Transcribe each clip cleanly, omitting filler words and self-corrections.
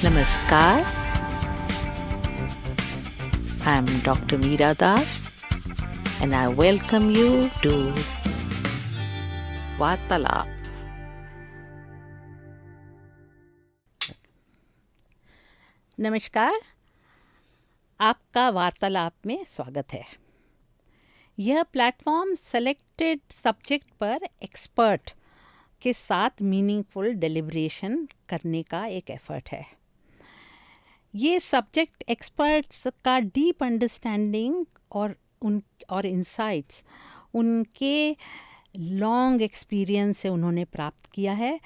Namaskar. I am Dr. Meera Das and I welcome you to Vartalap. नमस्कार, आपका वार्तालाप में स्वागत है। यह प्लेटफॉर्म सेलेक्टेड सब्जेक्ट पर एक्सपर्ट के साथ मीनिंगफुल डेलिब्रेशन करने का एक एफर्ट है। ये सब्जेक्ट एक्सपर्ट्स का डीप अंडरस्टैंडिंग और इंसाइट्स उनके लॉन्ग एक्सपीरियंस से उन्होंने प्राप्त किया है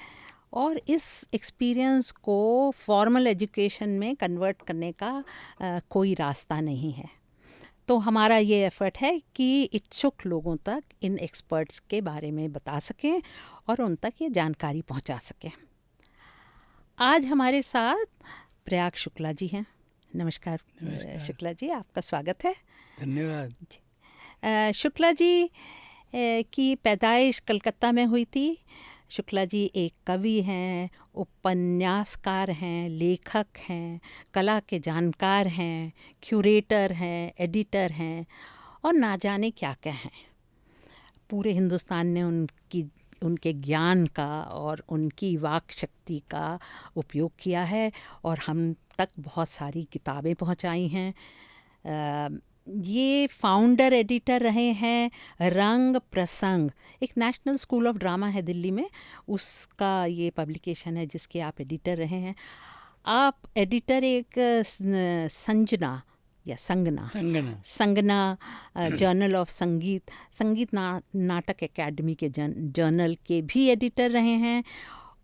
और इस एक्सपीरियंस को फॉर्मल एजुकेशन में कन्वर्ट करने का कोई रास्ता नहीं है। तो हमारा ये एफ़र्ट है कि इच्छुक लोगों तक इन एक्सपर्ट्स के बारे में बता सकें और उन तक ये जानकारी पहुंचा सकें। आज हमारे साथ प्रयाग शुक्ला जी हैं। नमस्कार शुक्ला जी, आपका स्वागत है। धन्यवाद। शुक्ला जी की पैदाइश कलकत्ता में हुई थी। शुक्ला जी एक कवि हैं, उपन्यासकार हैं, लेखक हैं, कला के जानकार हैं, क्यूरेटर हैं, एडिटर हैं और ना जाने क्या क्या हैं। पूरे हिंदुस्तान ने उनके ज्ञान का और उनकी वाक शक्ति का उपयोग किया है और हम तक बहुत सारी किताबें पहुंचाई हैं। ये फाउंडर एडिटर रहे हैं रंग प्रसंग, एक नेशनल स्कूल ऑफ ड्रामा है दिल्ली में, उसका ये पब्लिकेशन है जिसके आप एडिटर रहे हैं। आप एडिटर एक संजना या संगना जर्नल ऑफ संगीत नाटक एकेडमी के जर्नल के भी एडिटर रहे हैं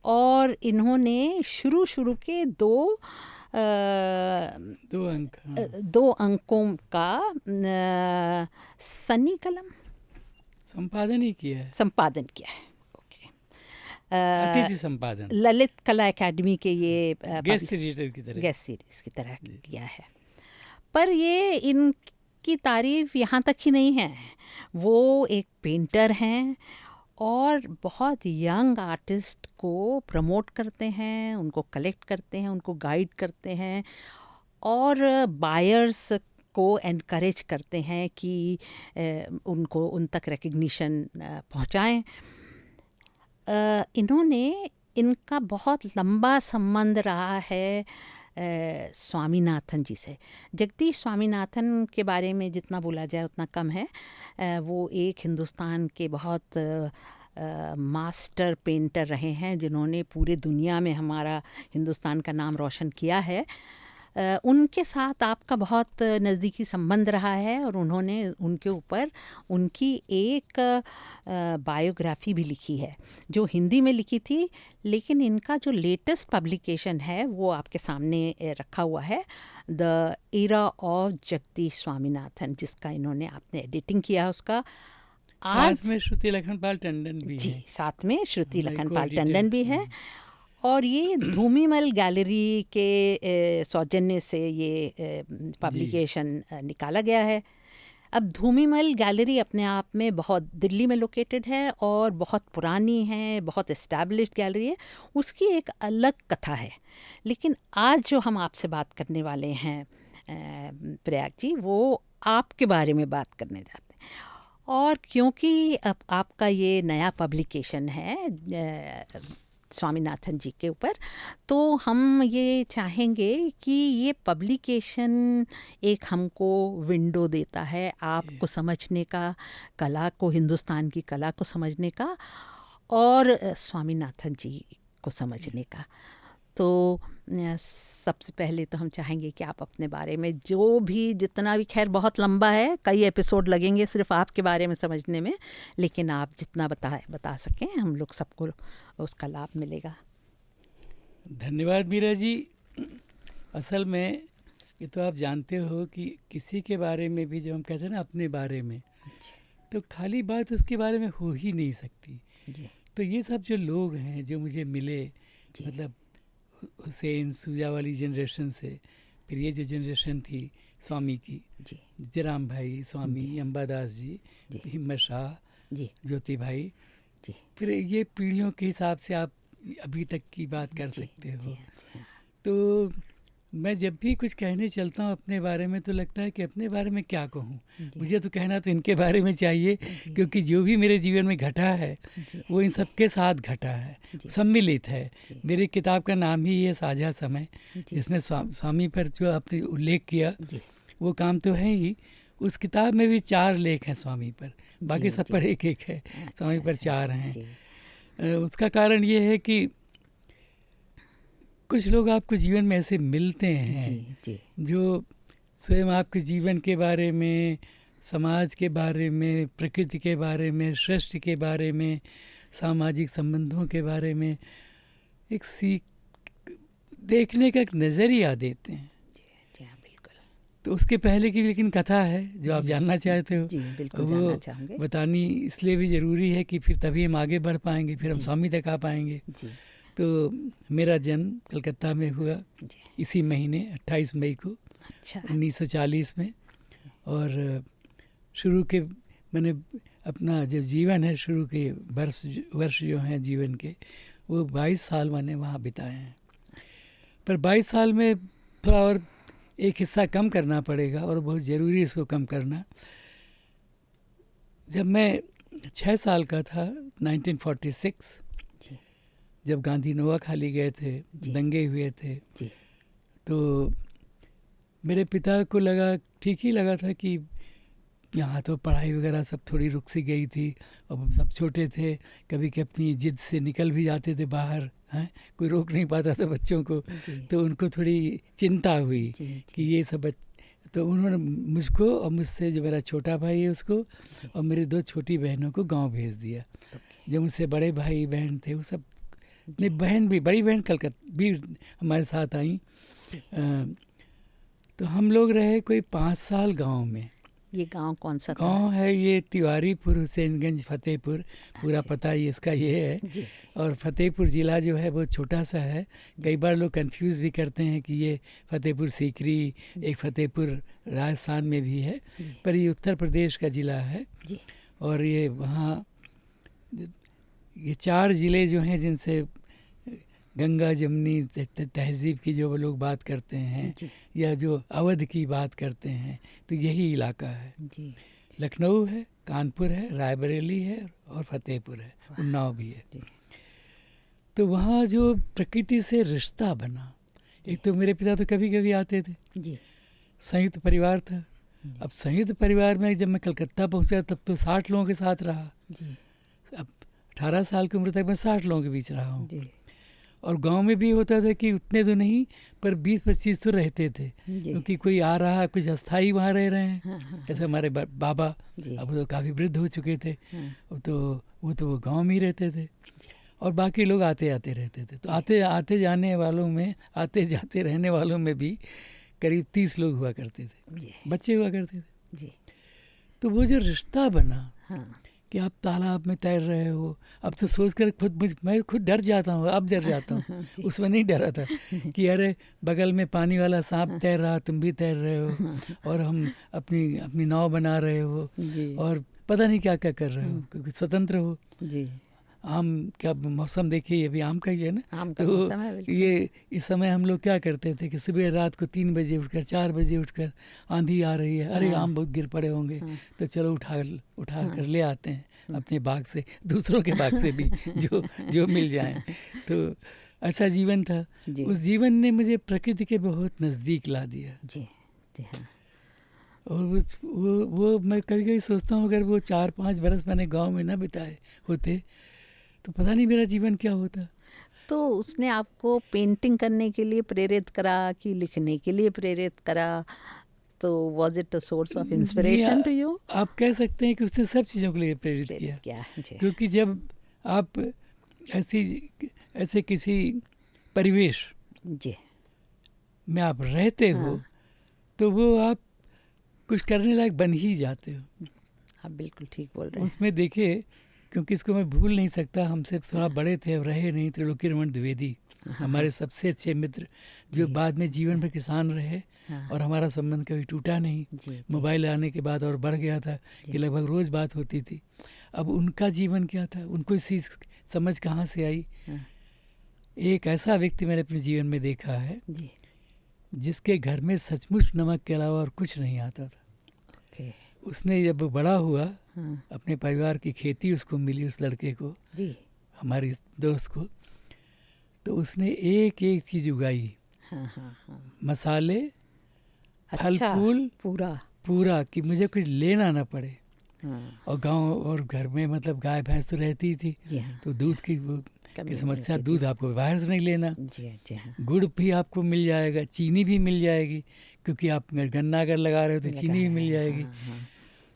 और इन्होंने शुरू के दो अंकों का सनी कलम संपादन किया है। ओके, अतिथि संपादन ललित कला एकेडमी के ये गेस्ट सीरीज की तरह किया है। पर ये इनकी तारीफ यहाँ तक ही नहीं है। वो एक पेंटर हैं और बहुत यंग आर्टिस्ट को प्रमोट करते हैं, उनको कलेक्ट करते हैं, उनको गाइड करते हैं और बायर्स को एनकरेज करते हैं कि उनको उन तक रिकग्निशन पहुंचाएं। इनका बहुत लंबा संबंध रहा है स्वामीनाथन जी से। जगदीश स्वामीनाथन के बारे में जितना बोला जाए उतना कम है। वो एक हिंदुस्तान के बहुत मास्टर पेंटर रहे हैं जिन्होंने पूरे दुनिया में हमारा हिंदुस्तान का नाम रोशन किया है। उनके साथ आपका बहुत नज़दीकी संबंध रहा है और उन्होंने उनके ऊपर उनकी एक बायोग्राफी भी लिखी है जो हिंदी में लिखी थी, लेकिन इनका जो लेटेस्ट पब्लिकेशन है वो आपके सामने रखा हुआ है, the era of Jagdish Swaminathan, जिसका इन्होंने आपने एडिटिंग किया उसका। साथ में श्रुति लखनपाल टंडन भी जी, है। साथ में श्रुति लखनपाल टंडन भी है और ये धूमीमल गैलरी के सौजन्य से ये पब्लिकेशन निकाला गया है। अब धूमीमल गैलरी अपने आप में बहुत दिल्ली में लोकेटेड है और बहुत पुरानी है, बहुत एस्टैब्लिश्ड गैलरी है, उसकी एक अलग कथा है। लेकिन आज जो हम आपसे बात करने वाले हैं प्रयाग जी, वो आपके बारे में बात करने जाते हैं। और क्योंकि अब आपका ये नया पब्लिकेशन है स्वामीनाथन जी के ऊपर, तो हम ये चाहेंगे कि ये पब्लिकेशन एक हमको विंडो देता है आपको समझने का, कला को, हिंदुस्तान की कला को समझने का और स्वामीनाथन जी को समझने का। तो सबसे पहले तो हम चाहेंगे कि आप अपने बारे में जो भी, जितना भी, खैर बहुत लंबा है, कई एपिसोड लगेंगे सिर्फ आपके बारे में समझने में, लेकिन आप जितना बता सकें हम लोग सबको उसका लाभ मिलेगा। धन्यवाद मीरा जी। असल में ये तो आप जानते हो कि किसी के बारे में भी जब हम कहते हैं ना अपने बारे में, तो खाली बात उसके बारे में हो ही नहीं सकती जी। तो ये सब जो लोग हैं जो मुझे मिले, मतलब हुसैन सूजा वाली जनरेशन से, फिर ये जो जनरेशन थी स्वामी की, जयराम भाई स्वामी, अंबादास जी, हिम्मत शाह, ज्योति भाई, फिर ये पीढ़ियों के हिसाब से आप अभी तक की बात कर सकते हो। तो मैं जब भी कुछ कहने चलता हूँ अपने बारे में तो लगता है कि अपने बारे में क्या कहूँ, मुझे तो कहना तो इनके बारे में चाहिए, क्योंकि जो भी मेरे जीवन में घटा है वो इन सबके साथ घटा है, सम्मिलित है। मेरी किताब का नाम ही है साझा समय, जिसमें स्वामी पर जो आपने उल्लेख किया वो काम तो है ही। उस किताब में भी 4 लेख हैं स्वामी पर, बाकी सब पर एक एक है, स्वामी पर 4 हैं। उसका कारण ये है कि कुछ लोग आपको जीवन में ऐसे मिलते हैं जो स्वयं आपके जीवन के बारे में, समाज के बारे में, प्रकृति के बारे में, सृष्टि के बारे में, सामाजिक संबंधों के बारे में एक सीख देखने का एक नज़रिया देते हैं। तो उसके पहले की लेकिन कथा है जो आप जानना चाहते हो, वो बतानी इसलिए भी ज़रूरी है कि फिर तभी हम आगे बढ़ पाएंगे, फिर हम स्वामी तक आ पाएंगे। तो मेरा जन्म कलकत्ता में हुआ इसी महीने 28 मई को 1940 में, और शुरू के मैंने अपना जो जीवन है, शुरू के वर्ष जो हैं जीवन के, वो 22 साल मैंने वहाँ बिताए हैं। पर 22 साल में थोड़ा और एक हिस्सा कम करना पड़ेगा, और बहुत ज़रूरी इसको कम करना। जब मैं 6 साल का था 1946, जब गांधी नोआ खाली गए थे, दंगे हुए थे, तो मेरे पिता को लगा, ठीक ही लगा था कि यहाँ तो पढ़ाई वगैरह सब थोड़ी रुक सी गई थी, और हम सब छोटे थे, कभी कि अपनी जिद से निकल भी जाते थे बाहर, हैं, कोई रोक नहीं पाता था बच्चों को। तो उनको थोड़ी चिंता हुई कि ये सब, तो उन्होंने मुझको और मुझसे जो मेरा छोटा भाई है उसको और मेरी 2 छोटी बहनों को गांव भेज दिया। जो मुझसे बड़े भाई बहन थे वो सब, नहीं बहन भी, बड़ी बहन कलकत्ता भी हमारे साथ आई। तो हम लोग रहे कोई 5 साल गांव में। ये गांव कौन सा गांव है? ये तिवारीपुर, हुसैनगंज, फतेहपुर, पूरा पता ही इसका ये है। और फतेहपुर ज़िला जो है वो छोटा सा है, कई बार लोग कंफ्यूज भी करते हैं कि ये फतेहपुर सीकरी, एक फतेहपुर राजस्थान में भी है, पर ये उत्तर प्रदेश का ज़िला है। और ये वहाँ ये 4 ज़िले जो हैं जिनसे गंगा जमुनी तहज़ीब की जो लोग बात करते हैं या जो अवध की बात करते हैं, तो यही इलाका है। लखनऊ है, कानपुर है, रायबरेली है और फतेहपुर है, उन्नाव भी है। तो वहाँ जो प्रकृति से रिश्ता बना, एक तो मेरे पिता तो कभी कभी आते थे, संयुक्त परिवार था। अब संयुक्त परिवार में जब मैं कलकत्ता पहुँचा तब तो 60 लोगों के साथ रहा। अब 18 साल की उम्र तक मैं 60 लोगों के बीच रहा हूँ। और गांव में भी होता था कि उतने तो नहीं, पर 20-25 तो रहते थे, क्योंकि कोई आ रहा, कुछ अस्थाई वहाँ रह रहे हैं। जैसे हमारे बाबा अब तो काफ़ी वृद्ध हो चुके थे, तो वो गांव में ही रहते थे, और बाकी लोग आते आते रहते थे। तो आते जाने वालों में, आते जाते रहने वालों में भी करीब 30 लोग हुआ करते थे, बच्चे हुआ करते थे। तो वो जो रिश्ता बना कि आप तालाब में तैर रहे हो, अब तो सोचकर मैं खुद डर जाता हूँ, अब डर जाता हूँ। उसमें नहीं डरा था कि अरे बगल में पानी वाला सांप तैर रहा, तुम भी तैर रहे हो, और हम अपनी नाव बना रहे हो, और पता नहीं क्या क्या कर रहे हो, क्योंकि स्वतंत्र हो। आम क्या मौसम देखिए, अभी आम का ही है ना, आम का तो है। ये इस समय हम लोग क्या करते थे कि सुबह रात को 3 बजे उठकर, 4 बजे उठकर, आंधी आ रही है, अरे आम बहुत गिर पड़े होंगे, तो चलो उठा कर ले आते हैं अपने बाग से, दूसरों के बाग से भी जो मिल जाए। तो ऐसा जीवन था। उस जीवन ने मुझे प्रकृति के बहुत नज़दीक ला दिया। और वो मैं कभी कभी सोचता हूँ, अगर वो 4-5 बरस मैंने गाँव में ना बिताए होते तो पता नहीं मेरा जीवन क्या होता। तो उसने आपको पेंटिंग करने के लिए प्रेरित करा कि लिखने के लिए प्रेरित करा? तो was it a source of inspiration to you? आप कह सकते हैं कि उसने सब चीज़ों के लिए प्रेरित किया। क्योंकि जब आप ऐसे किसी परिवेश में आप रहते हो, तो वो आप कुछ करने लायक बन ही जाते हो। आप बिल्कुल ठीक बोल रहे हैं। उसमें देखिए, क्योंकि इसको मैं भूल नहीं सकता, हमसे थोड़ा बड़े थे, रहे नहीं, त्रिलोकी रमन द्विवेदी हमारे सबसे अच्छे मित्र, जो बाद में जीवन भर किसान रहे, और हमारा संबंध कभी टूटा नहीं। मोबाइल आने के बाद और बढ़ गया था कि लगभग रोज़ बात होती थी। अब उनका जीवन क्या था, उनको इस चीज़ समझ कहाँ से आई? एक ऐसा व्यक्ति मैंने अपने जीवन में देखा है जी। जिसके घर में सचमुच नमक के अलावा और कुछ नहीं आता था। ओके। उसने जब बड़ा हुआ, हाँ अपने परिवार की खेती उसको मिली, उस लड़के को, जी। हमारी दोस्त को, तो उसने एक एक चीज़ उगाई। हाँ हाँ हाँ। मसाले, फल अच्छा, फूल, पूरा। कि मुझे कुछ लेना ना पड़े। हाँ और गांव और घर में मतलब गाय भैंस तो रहती ही थी, जी हाँ। तो दूध की वो कमी की नहीं समस्या, होती दूध थी। आपको बाहर से नहीं लेना, जी जी हाँ। गुड़ भी आपको मिल जाएगा, चीनी भी मिल जाएगी, क्योंकि आप गन्ना अगर लगा रहे हो तो लगा चीनी भी मिल है, जाएगी। हाँ हाँ।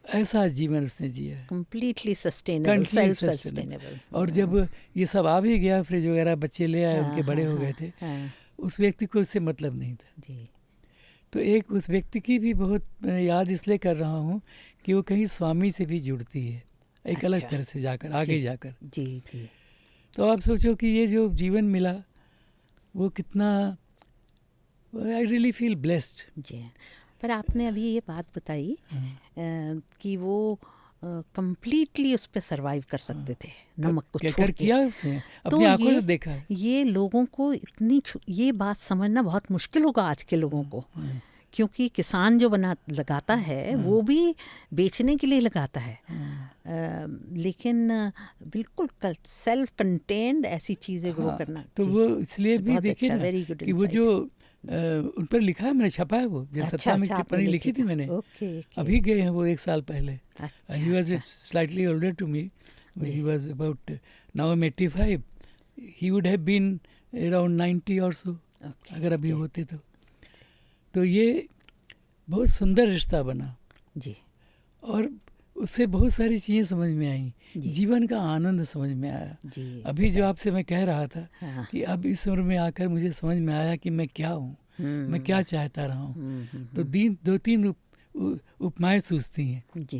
ऐसा जीवन उसने जिया है, completely sustainable, complete self sustainable. Sustainable. और जब ये सब आ भी गया, फ्रिज वगैरह बच्चे ले आए, उनके बड़े हो गए थे, हाँ उस व्यक्ति को उससे मतलब नहीं था। जी। तो एक उस व्यक्ति की भी बहुत मैं याद इसलिए कर रहा हूँ कि वो कहीं स्वामी से भी जुड़ती है, एक अलग अच्छा। तरह से जाकर, आगे जी जाकर। जी जी। तो आप सोचो कि ये जो जीवन मिला वो कितना, आई रियली फील ब्लेस्ड। जी। पर आपने अभी ये बात बताई कि वो कंप्लीटली उस पे सरवाइव कर सकते थे, नमक को क्या छोड़ कर के। किया उसने, तो अपनी आंखों से देखा है। ये लोगों को ये बात समझना बहुत मुश्किल होगा आज के लोगों को, क्योंकि किसान जो लगाता है वो भी बेचने के लिए लगाता है, लेकिन बिल्कुल सेल्फ कंटेन्ड ऐसी चीज़ें ग्रो करना। तो वो इसलिए भी देखिए ना वेरी गुड कि वो जो उन पर लिखा है, मैंने छपा है, वो जो सत्ता में टिप्पणी लिखी थी मैंने, अभी गए हैं वो 1 साल पहले। He was slightly older to me, he was about, now I am 85, he would have been around 90 or सो, अगर अभी होते तो ये बहुत सुंदर रिश्ता बना जी। और उससे बहुत सारी चीज़ें समझ में आई, जीवन का आनंद समझ में आया जी। अभी जो आपसे मैं कह रहा था हाँ। कि अब इस उम्र में आकर मुझे समझ में आया कि मैं क्या हूँ, मैं क्या चाहता रहा हूँ। तो 2-3 उपमाएं सूझती हैं जी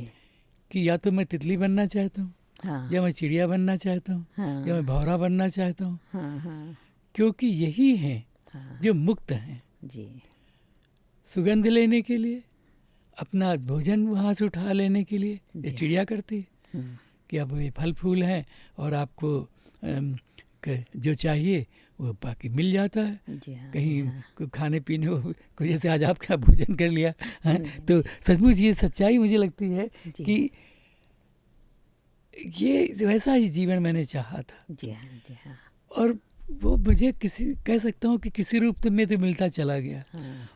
कि या तो मैं तितली बनना चाहता हूँ, हाँ। या मैं चिड़िया बनना चाहता हूँ, हाँ। या मैं भौरा बनना चाहता हूँ, हाँ हाँ क्योंकि यही हैं हाँ। जो मुक्त हैं जी। सुगंध लेने के लिए, अपना भोजन वहाँ से उठा लेने के लिए। ये चिड़िया करती है कि अब ये फल फूल हैं और आपको जो चाहिए वो बाकी मिल जाता है। जी हाँ। कहीं खाने पीने को, जैसे आज आपका भोजन कर लिया है, तो सचमुच ये सच्चाई मुझे लगती है कि ये वैसा ही जीवन मैंने चाहा था। जी हाँ जी हाँ। और वो मुझे कह सकता हूँ कि किसी रूप में तो मिलता चला गया।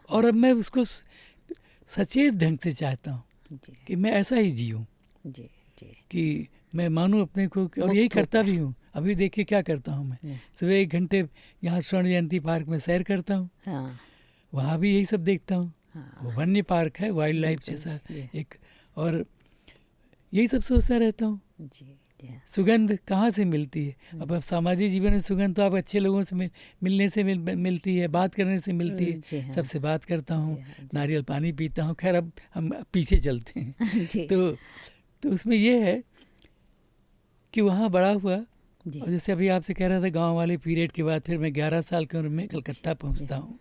और अब मैं उसको सचेत ढंग से चाहता हूँ कि मैं ऐसा ही जीऊँ, कि मैं मानूँ अपने को, और यही करता भी हूँ। अभी देखिए क्या करता हूँ मैं, सुबह 1 घंटे यहाँ स्वर्ण जयंती पार्क में सैर करता हूँ, वहाँ भी यही सब देखता हूँ। वो वन्य पार्क है, वाइल्ड लाइफ जैसा एक, और यही सब सोचता रहता हूँ। सुगंध कहाँ से मिलती है? अब सामाजिक जीवन में सुगंध तो आप अच्छे लोगों से मिलने से मिलती है, बात करने से मिलती है। सबसे बात करता हूँ, नारियल पानी पीता हूँ। खैर अब हम पीछे चलते हैं। तो उसमें ये है कि वहाँ बड़ा हुआ, और जैसे अभी आपसे कह रहा था, गांव वाले पीरियड के बाद फिर मैं 11 साल की उम्र में कलकत्ता पहुँचता हूँ,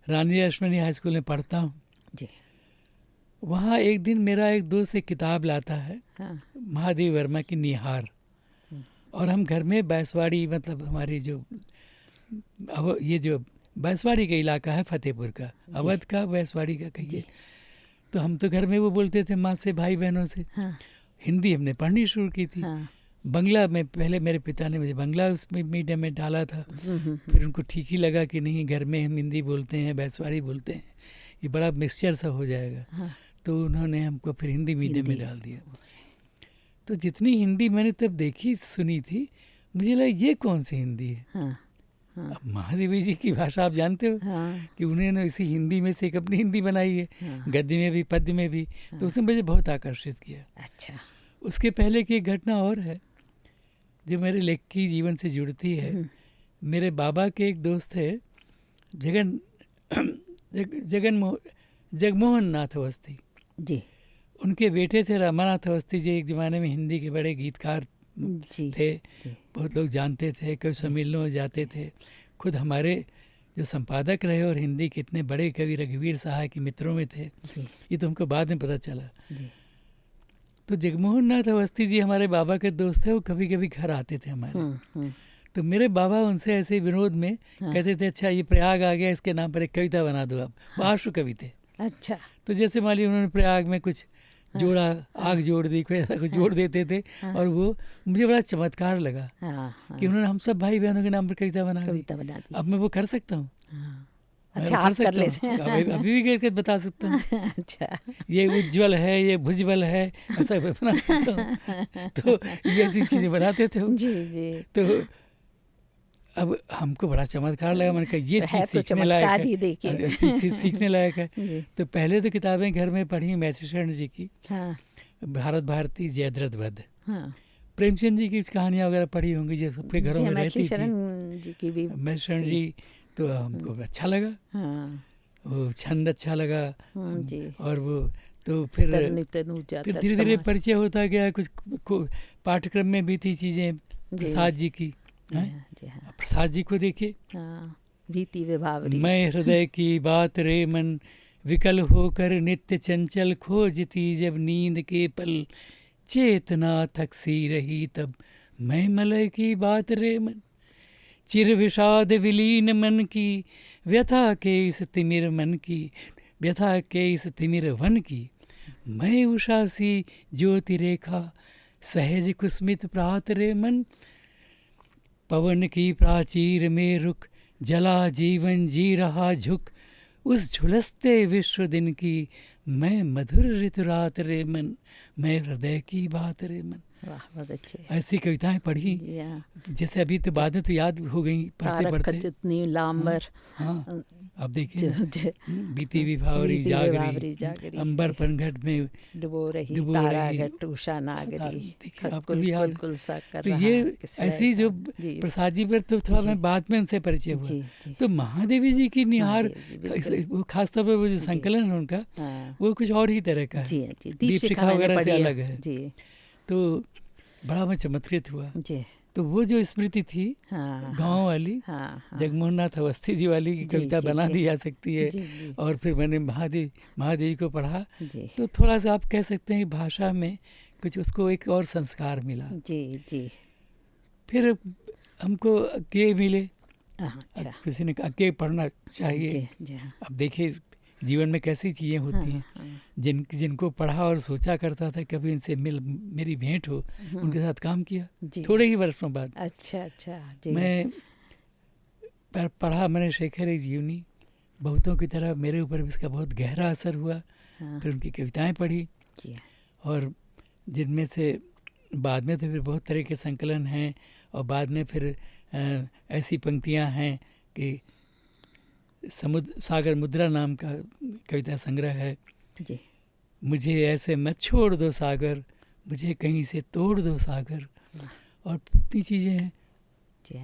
रानी लक्ष्मणी हाई स्कूल में पढ़ता हूँ। वहाँ एक दिन मेरा एक दोस्त एक किताब लाता है, महादेव वर्मा की निहार, और हम घर में बैसवाड़ी, मतलब हमारी जो ये जो बैसवाड़ी का इलाका है फतेहपुर का, अवध का बैसवाड़ी का कहिए, तो हम तो घर में वो बोलते थे माँ से, भाई बहनों से। हिंदी हमने पढ़नी शुरू की थी। बंगला में पहले मेरे पिता ने मुझे बंगला उसमें मीडियम में डाला था, फिर उनको ठीक ही लगा कि नहीं, घर में हम हिंदी बोलते हैं, बैसवाड़ी बोलते हैं, ये बड़ा मिक्सचर सा हो जाएगा। तो उन्होंने हमको फिर हिंदी मीडियम में डाल दिया। तो जितनी हिंदी मैंने तब देखी सुनी थी, मुझे लगा ये कौन सी हिंदी है। अब महादेवी जी की भाषा आप जानते हो कि उन्होंने इसी हिंदी में से एक अपनी हिंदी बनाई है, गद्य में भी पद्य में भी। तो उसने मुझे बहुत आकर्षित किया। अच्छा। उसके पहले की एक घटना और है जो मेरे लेखकी जीवन से जुड़ती है। मेरे बाबा के एक दोस्त थे, जगमोहन नाथ अवस्थी जी। उनके बेटे थे रामानाथ अवस्थी जी, एक ज़माने में हिंदी के बड़े गीतकार थे, बहुत लोग जानते थे, कभी सम्मेलनों में जाते थे। खुद हमारे जो संपादक रहे और हिंदी के इतने बड़े कवि रघुवीर सहाय के मित्रों में थे, ये तो हमको बाद में पता चला। तो जगमोहन नाथ अवस्थी जी हमारे बाबा के दोस्त थे, वो कभी कभी घर आते थे हमारे। तो मेरे बाबा उनसे ऐसे विनोद में कहते थे, अच्छा ये प्रयाग आ गया, इसके नाम पर एक कविता बना दो आप। वो आशु कवि थे। अच्छा। तो जैसे मान लीजिए उन्होंने प्रयाग में कुछ जोड़ा, आग जोड़ दी, कोई ऐसा कुछ जोड़ देते थे। और वो मुझे बड़ा चमत्कार लगा कि उन्होंने हम सब भाई बहनों के नाम पर कविता बना दी। अब मैं वो कर सकता हूँ। अच्छा, आप कर लेते हैं। अभी भी करके बता सकता हूँ। अच्छा, ये उज्ज्वल है, ये भुजबल है, ऐसा बना सकता हूँ। तो ये ऐसी चीज़ें बनाते थे वो। जी जी। तो अब हमको बड़ा चमत्कार लगा। मैंने कहा ये चीज़ सीखने लायक है, चीज़ सीखने लायक है। तो पहले तो किताबें घर में पढ़ी मैथिली शरण जी की, भारत भारती, जयद्रथ वध। प्रेमचंद जी की कहानियाँ वगैरह पढ़ी होंगी जो सबके घरों में रहती थी। मैथिली शरण जी तो हमको अच्छा लगा, वो छंद अच्छा लगा। और वो तो फिर धीरे धीरे परिचय होता गया। कुछ पाठ्यक्रम में भी थी चीज़ें प्रसाद जी की। प्रसाद जी को देखिए, भीति विभावरी, मैं हृदय की बात रे मन, विकल होकर नित्य चंचल खोजती जब नींद के पल, चेतना थक सी रही तब, मैं मलय की बात रे मन, चिर विषाद विलीन मन की, व्यथा के इस तिमिर मन की, व्यथा के इस तिमिर वन की, मैं उषा सी ज्योति रेखा, सहज कुस्मित प्रात रे मन, पवन की प्राचीर में रुक, जला जीवन जी रहा झुक, उस झुलसते विश्व दिन की, मैं मधुर ऋतु रात रे मन, मैं हृदय की बात रे मन। वाह, बहुत अच्छे। ऐसी कविताएं पढ़ी जैसे अभी तो बाद में तो याद हो गई पढ़ते पढ़ते। जितनी लांबर, हाँ अब देखिए, बीती विभावरी जागरी, अंबर पनघट में डुबो रही तारा घट, उषा नागरी, आपको भी याद। तो ये ऐसी जो प्रसाद जी पर तो थोड़ा मैं बाद में उनसे परिचय हुआ। तो महादेवी जी की निहार, वो खासतौर पर वो जो संकलन है उनका, वो कुछ और ही तरह का है, दीपशिखा वगैरह से अलग है। तो बड़ा मैं चमत्कृत हुआ। तो वो जो स्मृति थी गांव वाली, जगमोहन नाथ अवस्थी जी वाली की कविता बना दी जा सकती है। और फिर मैंने महादेवी को पढ़ा, तो थोड़ा सा आप कह सकते हैं भाषा में कुछ उसको एक और संस्कार मिला। जी। फिर हमको अज्ञे मिले। किसी ने अज्ञे पढ़ना चाहिए। अब देखिए जीवन में कैसी चीज़ें होती हैं। जिनको पढ़ा और सोचा करता था कभी इनसे मेरी भेंट हो, उनके साथ काम किया थोड़े ही वर्षों बाद। अच्छा जी। मैं पढ़ा मैंने शेखर एक जीवनी, बहुतों की तरह मेरे ऊपर भी इसका बहुत गहरा असर हुआ। फिर उनकी कविताएं पढ़ी, और जिनमें से बाद में तो फिर बहुत तरह के संकलन हैं। और बाद में फिर ऐसी पंक्तियां हैं कि सागर मुद्रा नाम का कविता संग्रह है जी। मुझे ऐसे मत छोड़ दो सागर, मुझे कहीं से तोड़ दो सागर। और इतनी चीज़ें हैं।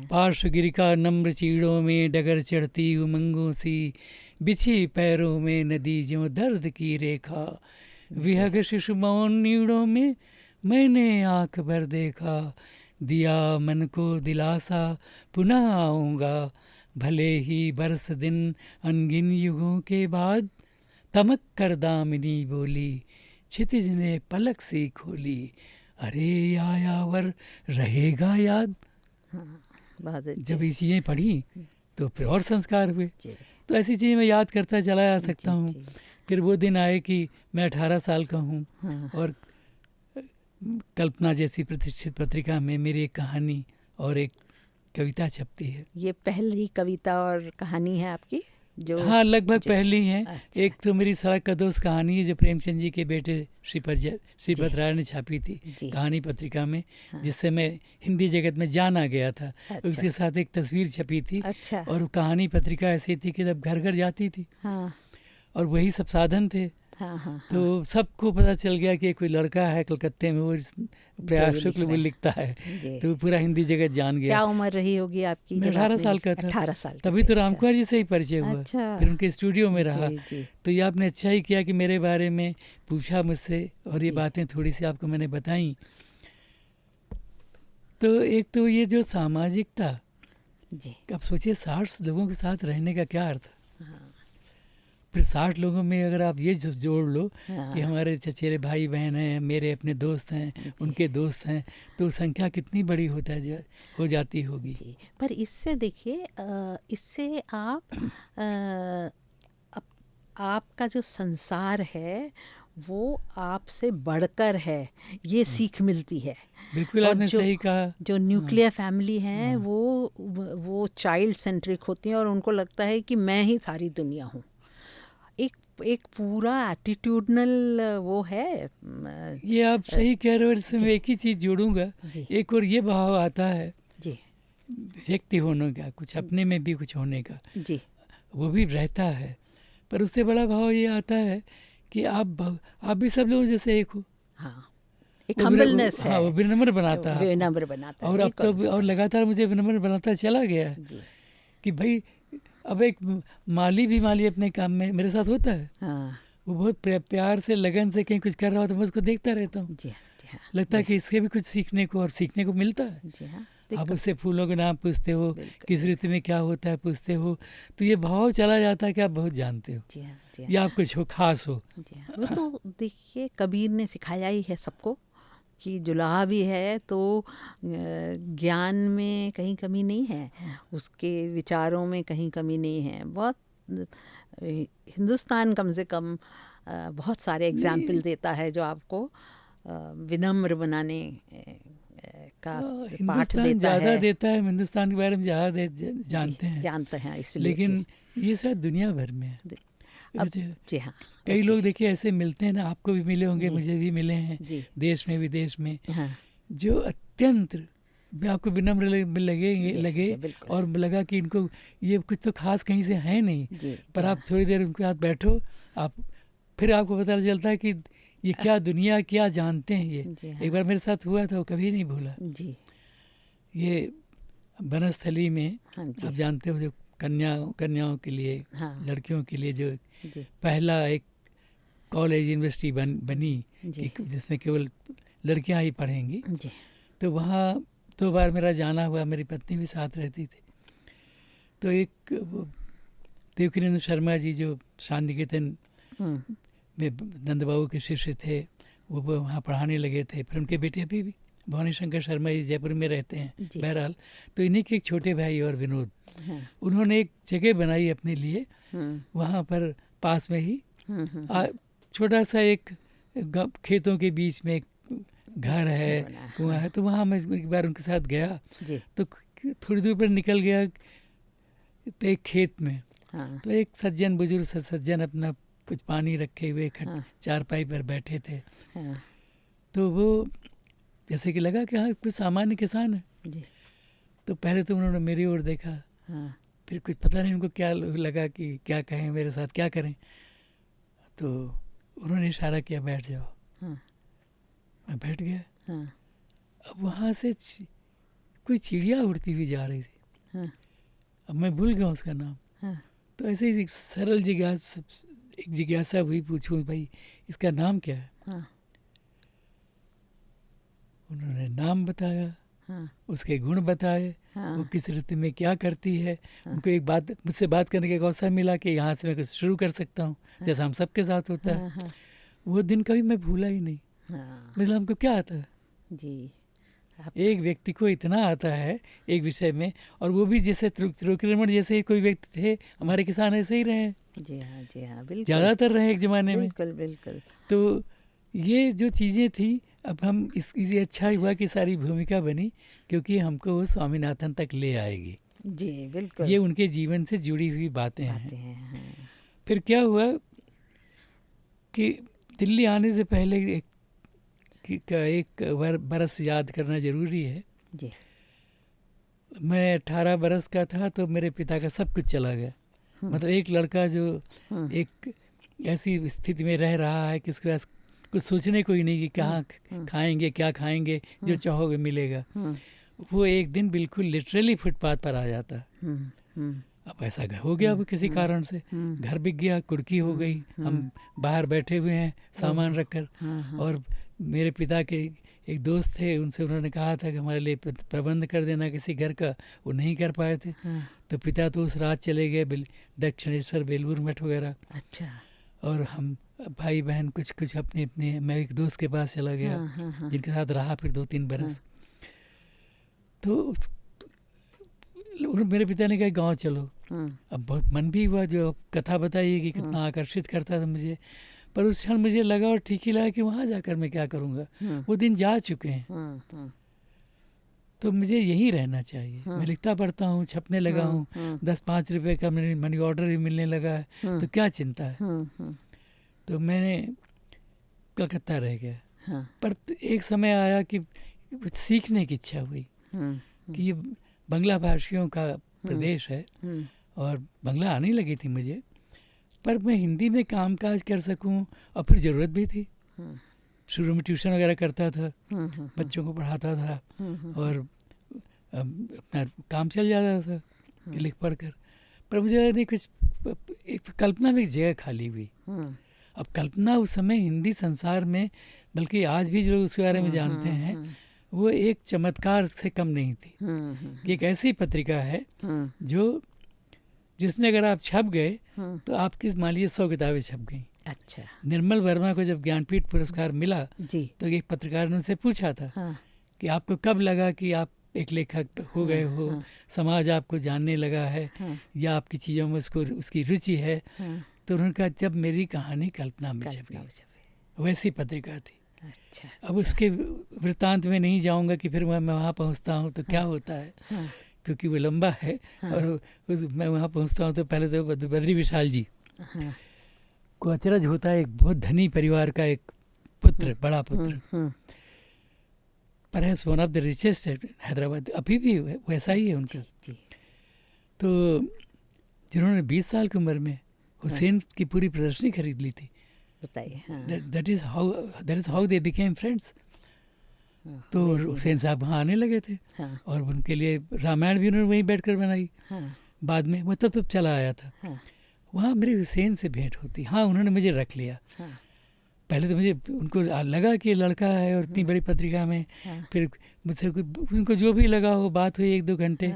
पार्श्वगिरि का नम्र चीड़ों में डगर चढ़ती उमंगों सी, बिछी पैरों में नदी ज्यों दर्द की रेखा, विहग शिशु मौन नीड़ों में मैंने आँख भर देखा, दिया मन को दिलासा पुनः आऊँगा, भले ही बरस दिन अनगिन युगों के बाद, तमक कर दामिनी बोली, क्षितिज ने पलक सी खोली, अरे आयावर रहेगा याद। जब ये चीज़ें पढ़ी तो फिर और संस्कार हुए। तो ऐसी चीज़ें मैं याद करता चला जा सकता हूँ। फिर वो दिन आए कि मैं 18 साल का हूँ, और कल्पना जैसी प्रतिष्ठित पत्रिका में मेरी एक कहानी और एक कविता छपती है। ये पहली कविता और कहानी है आपकी जो? हाँ, लगभग पहली है। अच्छा। एक तो मेरी सड़क का दोस्त कहानी है जो प्रेमचंद जी के बेटे श्रीपद राय ने छापी थी कहानी पत्रिका में। हाँ। जिससे मैं हिंदी जगत में जाना गया था। अच्छा। उसके साथ एक तस्वीर छपी थी। अच्छा। और कहानी पत्रिका ऐसी थी कि जब घर घर जाती थी। हाँ। और वही सब साधन थे। हाँ। तो सबको पता चल गया कि कोई लड़का है कलकत्ते में, वो प्रयाग शुक्ल में लिखता है। तो पूरा हिंदी जगत जान गया। क्या उम्र रही होगी आपकी? मैं 18 साल का था। 18 साल। तभी तो राम कुमार जी से ही परिचय हुआ। अच्छा। फिर उनके स्टूडियो में रहा। तो ये आपने अच्छा ही किया कि मेरे बारे में पूछा मुझसे, और ये बातें थोड़ी सी आपको मैंने बताई। तो एक तो ये जो सामाजिकता, अब सोचिए 60 लोगों के साथ रहने का क्या अर्थ। फिर 60 लोगों में अगर आप ये जोड़ लो हाँ। कि हमारे चचेरे भाई बहन हैं, मेरे अपने दोस्त हैं, उनके दोस्त हैं, तो संख्या कितनी बड़ी हो जाती होगी। जी, पर इससे देखिए इससे आपका जो संसार है वो आपसे बढ़कर है, ये सीख मिलती है। बिल्कुल आपने सही कहा। जो न्यूक्लियर फैमिली हैं वो चाइल्ड सेंट्रिक होती हैं और उनको लगता है कि मैं ही सारी दुनिया हूँ। एक पूरा एटीट्यूडनल वो है। ये आप सही कह रहे हो। इसमें एक ही चीज़ जोड़ूंगा, एक और ये भाव आता है जी, व्यक्ति होने का, कुछ अपने में भी कुछ होने का जी, वो भी रहता है। पर उससे बड़ा भाव ये आता है कि आप भी सब लोग जैसे एक हो। हाँ, एक हम्बलनेस है। हाँ, वो विनम्र बनाता है, विनम्र बनाता है। और अब तो और लगातार मुझे विनम्र बनाता चला गया है कि भाई अब एक माली अपने काम में मेरे साथ होता है। हाँ। वो बहुत प्यार से लगन से कहीं कुछ कर रहा हो तो मैं उसको देखता रहता हूँ। लगता है कि इसके भी कुछ सीखने को मिलता है। जी हाँ। आप उससे फूलों के नाम पूछते हो, किस ऋतु में क्या होता है पूछते हो, तो ये भाव चला जाता है कि आप बहुत जानते हो। जी हाँ, जी हाँ। या आप कुछ हो खास हो। जी हाँ। वो तो देखिए कबीर ने सिखाया ही है सबको कि जुलाहा भी है तो ज्ञान में कहीं कमी नहीं है, उसके विचारों में कहीं कमी नहीं है। बहुत हिंदुस्तान कम से कम बहुत सारे एग्जाम्पल देता है जो आपको विनम्र बनाने का पाठ देता है। देता है। हिंदुस्तान के बारे में ज़्यादा जानते हैं इसलिए, लेकिन ये शायद दुनिया भर में है। जी हाँ, कई लोग देखिए ऐसे मिलते हैं ना, आपको भी मिले होंगे, मुझे भी मिले हैं देश में विदेश में, जो अत्यंत आपको विनम्र लगे और लगा कि इनको ये कुछ तो खास कहीं से है नहीं, पर आप थोड़ी देर उनके साथ बैठो, आप फिर आपको पता चलता है कि ये क्या दुनिया क्या जानते हैं ये। एक बार मेरे साथ हुआ था, वो कभी नहीं भूला। ये बनस्थली में आप जानते हो जो कन्याओं के लिए, लड़कियों के लिए जो पहला एक कॉलेज यूनिवर्सिटी बनी जिसमें केवल लड़कियां ही पढ़ेंगी, तो वहाँ 2 बार मेरा जाना हुआ, मेरी पत्नी भी साथ रहती थी। तो एक देवकीनंद शर्मा जी जो शांति निकेतन में नंद बाबू के शिष्य थे, वो वहाँ पढ़ाने लगे थे। फिर उनके बेटे अभी भी भवानी शंकर शर्मा जी जयपुर में रहते हैं। बहरहाल तो इन्हीं के एक छोटे भाई और विनोद, उन्होंने एक जगह बनाई अपने लिए, वहाँ पर पास में ही छोटा सा एक खेतों के बीच में एक घर है, कुआं है। तो वहाँ मैं एक बार उनके साथ गया, तो थोड़ी दूर पर निकल गया तो एक खेत में, तो एक सज्जन, बुजुर्ग सज्जन अपना कुछ पानी रखे हुए चारपाई पर बैठे थे। तो वो जैसे कि लगा कि हाँ कुछ सामान्य किसान है। तो पहले तो उन्होंने मेरी ओर देखा, फिर कुछ पता नहीं उनको क्या लगा कि क्या कहें, मेरे साथ क्या करें। तो उन्होंने इशारा किया बैठ जाओ। मैं बैठ गया। अब वहाँ से कोई चिड़िया उड़ती हुई जा रही थी। अब मैं भूल गया उसका नाम। तो ऐसे ही सरल जिज्ञासा हुई, पूछूं भाई इसका नाम क्या है। उन्होंने नाम बताया, उसके गुण बताए, वो किस ऋतु में क्या करती है। उनको एक बात मुझसे बात करने का अवसर मिला कि यहाँ से मैं कुछ शुरू कर सकता हूँ, जैसा हम सबके साथ होता है। वो दिन कभी मैं भूला ही नहीं। मतलब हमको क्या आता है जी, एक व्यक्ति को इतना आता है एक विषय में, और वो भी जैसे त्रिलोकीरमण जैसे कोई व्यक्ति थे, हमारे किसान ऐसे ही रहे। जी हाँ, जी हाँ, बिल्कुल ज़्यादातर रहे एक ज़माने में। बिल्कुल बिल्कुल। तो ये जो चीज़ें थी, अब हम इसकी अच्छा हुआ कि सारी भूमिका बनी, क्योंकि हमको वो स्वामीनाथन तक ले आएगी। जी बिल्कुल, ये उनके जीवन से जुड़ी हुई बातें हैं। फिर क्या हुआ कि दिल्ली आने से पहले एक बरस याद करना ज़रूरी है जी। मैं 18 बरस का था तो मेरे पिता का सब कुछ चला गया। मतलब एक लड़का जो एक ऐसी स्थिति में रह रहा है कि उसके पास कुछ सोचने को ही नहीं कि कहाँ खाएंगे, क्या खाएंगे, जो चाहोगे मिलेगा, वो एक दिन बिल्कुल लिटरली फुटपाथ पर आ जाता। अब ऐसा हो गया, वो किसी कारण से घर बिक गया, कुर्की हो गई, हम बाहर बैठे हुए हैं सामान रखकर, और मेरे पिता के एक दोस्त थे, उनसे उन्होंने कहा था कि हमारे लिए प्रबंध कर देना किसी घर का, वो नहीं कर पाए थे। तो पिता तो उस रात चले गए दक्षिणेश्वर बेलूर मठ वगैरह। अच्छा। और हम भाई बहन कुछ कुछ अपने अपने, मैं एक दोस्त के पास चला गया, जिनके साथ रहा फिर 2-3 बरस। तो मेरे पिता ने कहा गांव चलो। अब बहुत मन भी हुआ, जो कथा बताइए कि कितना आकर्षित करता था मुझे, पर उस क्षण मुझे लगा और ठीक ही लगा कि वहाँ जाकर मैं क्या करूँगा, वो दिन जा चुके हैं। तो मुझे यहीं रहना चाहिए। मैं लिखता पढ़ता हूँ, छपने लगा हूँ, 10-5 रुपए का मनी ऑर्डर भी मिलने लगा है, तो क्या चिंता है। तो मैंने कलकत्ता रह गया। पर एक समय आया कि सीखने की इच्छा हुई कि ये बंगला भाषियों का प्रदेश है, और बंगला आने लगी थी मुझे, पर मैं हिंदी में कामकाज कर सकूं, और फिर ज़रूरत भी थी। शुरू में ट्यूशन वगैरह करता था, बच्चों को पढ़ाता था, और अपना काम चल जाता था कि लिख पढ़ कर। पर मुझे लगा नहीं, कुछ एक तो कल्पना में एक जगह खाली हुई। अब कल्पना उस समय हिंदी संसार में, बल्कि आज भी जो उसके बारे में जानते हैं, वो एक चमत्कार से कम नहीं थी। कि एक ऐसी पत्रिका है जिसमें अगर आप छप गए तो आपकी मान लीजिए 100 किताबें छप गई। अच्छा। निर्मल वर्मा को जब ज्ञानपीठ पुरस्कार मिला जी, तो एक पत्रकार ने उनसे पूछा था कि आपको कब लगा कि आप एक लेखक हो गए हो, समाज आपको जानने लगा है, या आपकी चीज़ों में उसकी रुचि है। तो उन्होंने कहा जब मेरी कहानी कल्पना में छपी, वैसी पत्रिका थी। अच्छा। अब उसके वृत्तांत में नहीं जाऊंगा कि फिर मैं वहाँ पहुँचता हूँ तो क्या होता है, क्योंकि वो लंबा है। और मैं वहाँ पहुँचता हूँ तो पहले तो बद्री विशाल जी को अचरज होता है, एक बहुत धनी परिवार का एक पुत्र, बड़ा पुत्र, perhaps one of the richest Hyderabad, अभी भी वैसा ही है उनका। तो जिन्होंने 20 साल की उम्र में हुसैन की पूरी प्रदर्शनी खरीद ली थी, बताइए। That is how they became friends. तो हुसैन साहब वहाँ आने लगे थे, और उनके लिए रामायण भी उन्होंने वहीं बैठकर बनाई। बाद में वो तब चला आया था, वहाँ मेरे हुसैन से भेंट होती। हाँ, उन्होंने मुझे रख लिया। पहले तो मुझे उनको लगा कि लड़का है और इतनी बड़ी पत्रिका में, फिर मुझसे उनको जो भी लगा वो बात हुई 1-2 घंटे,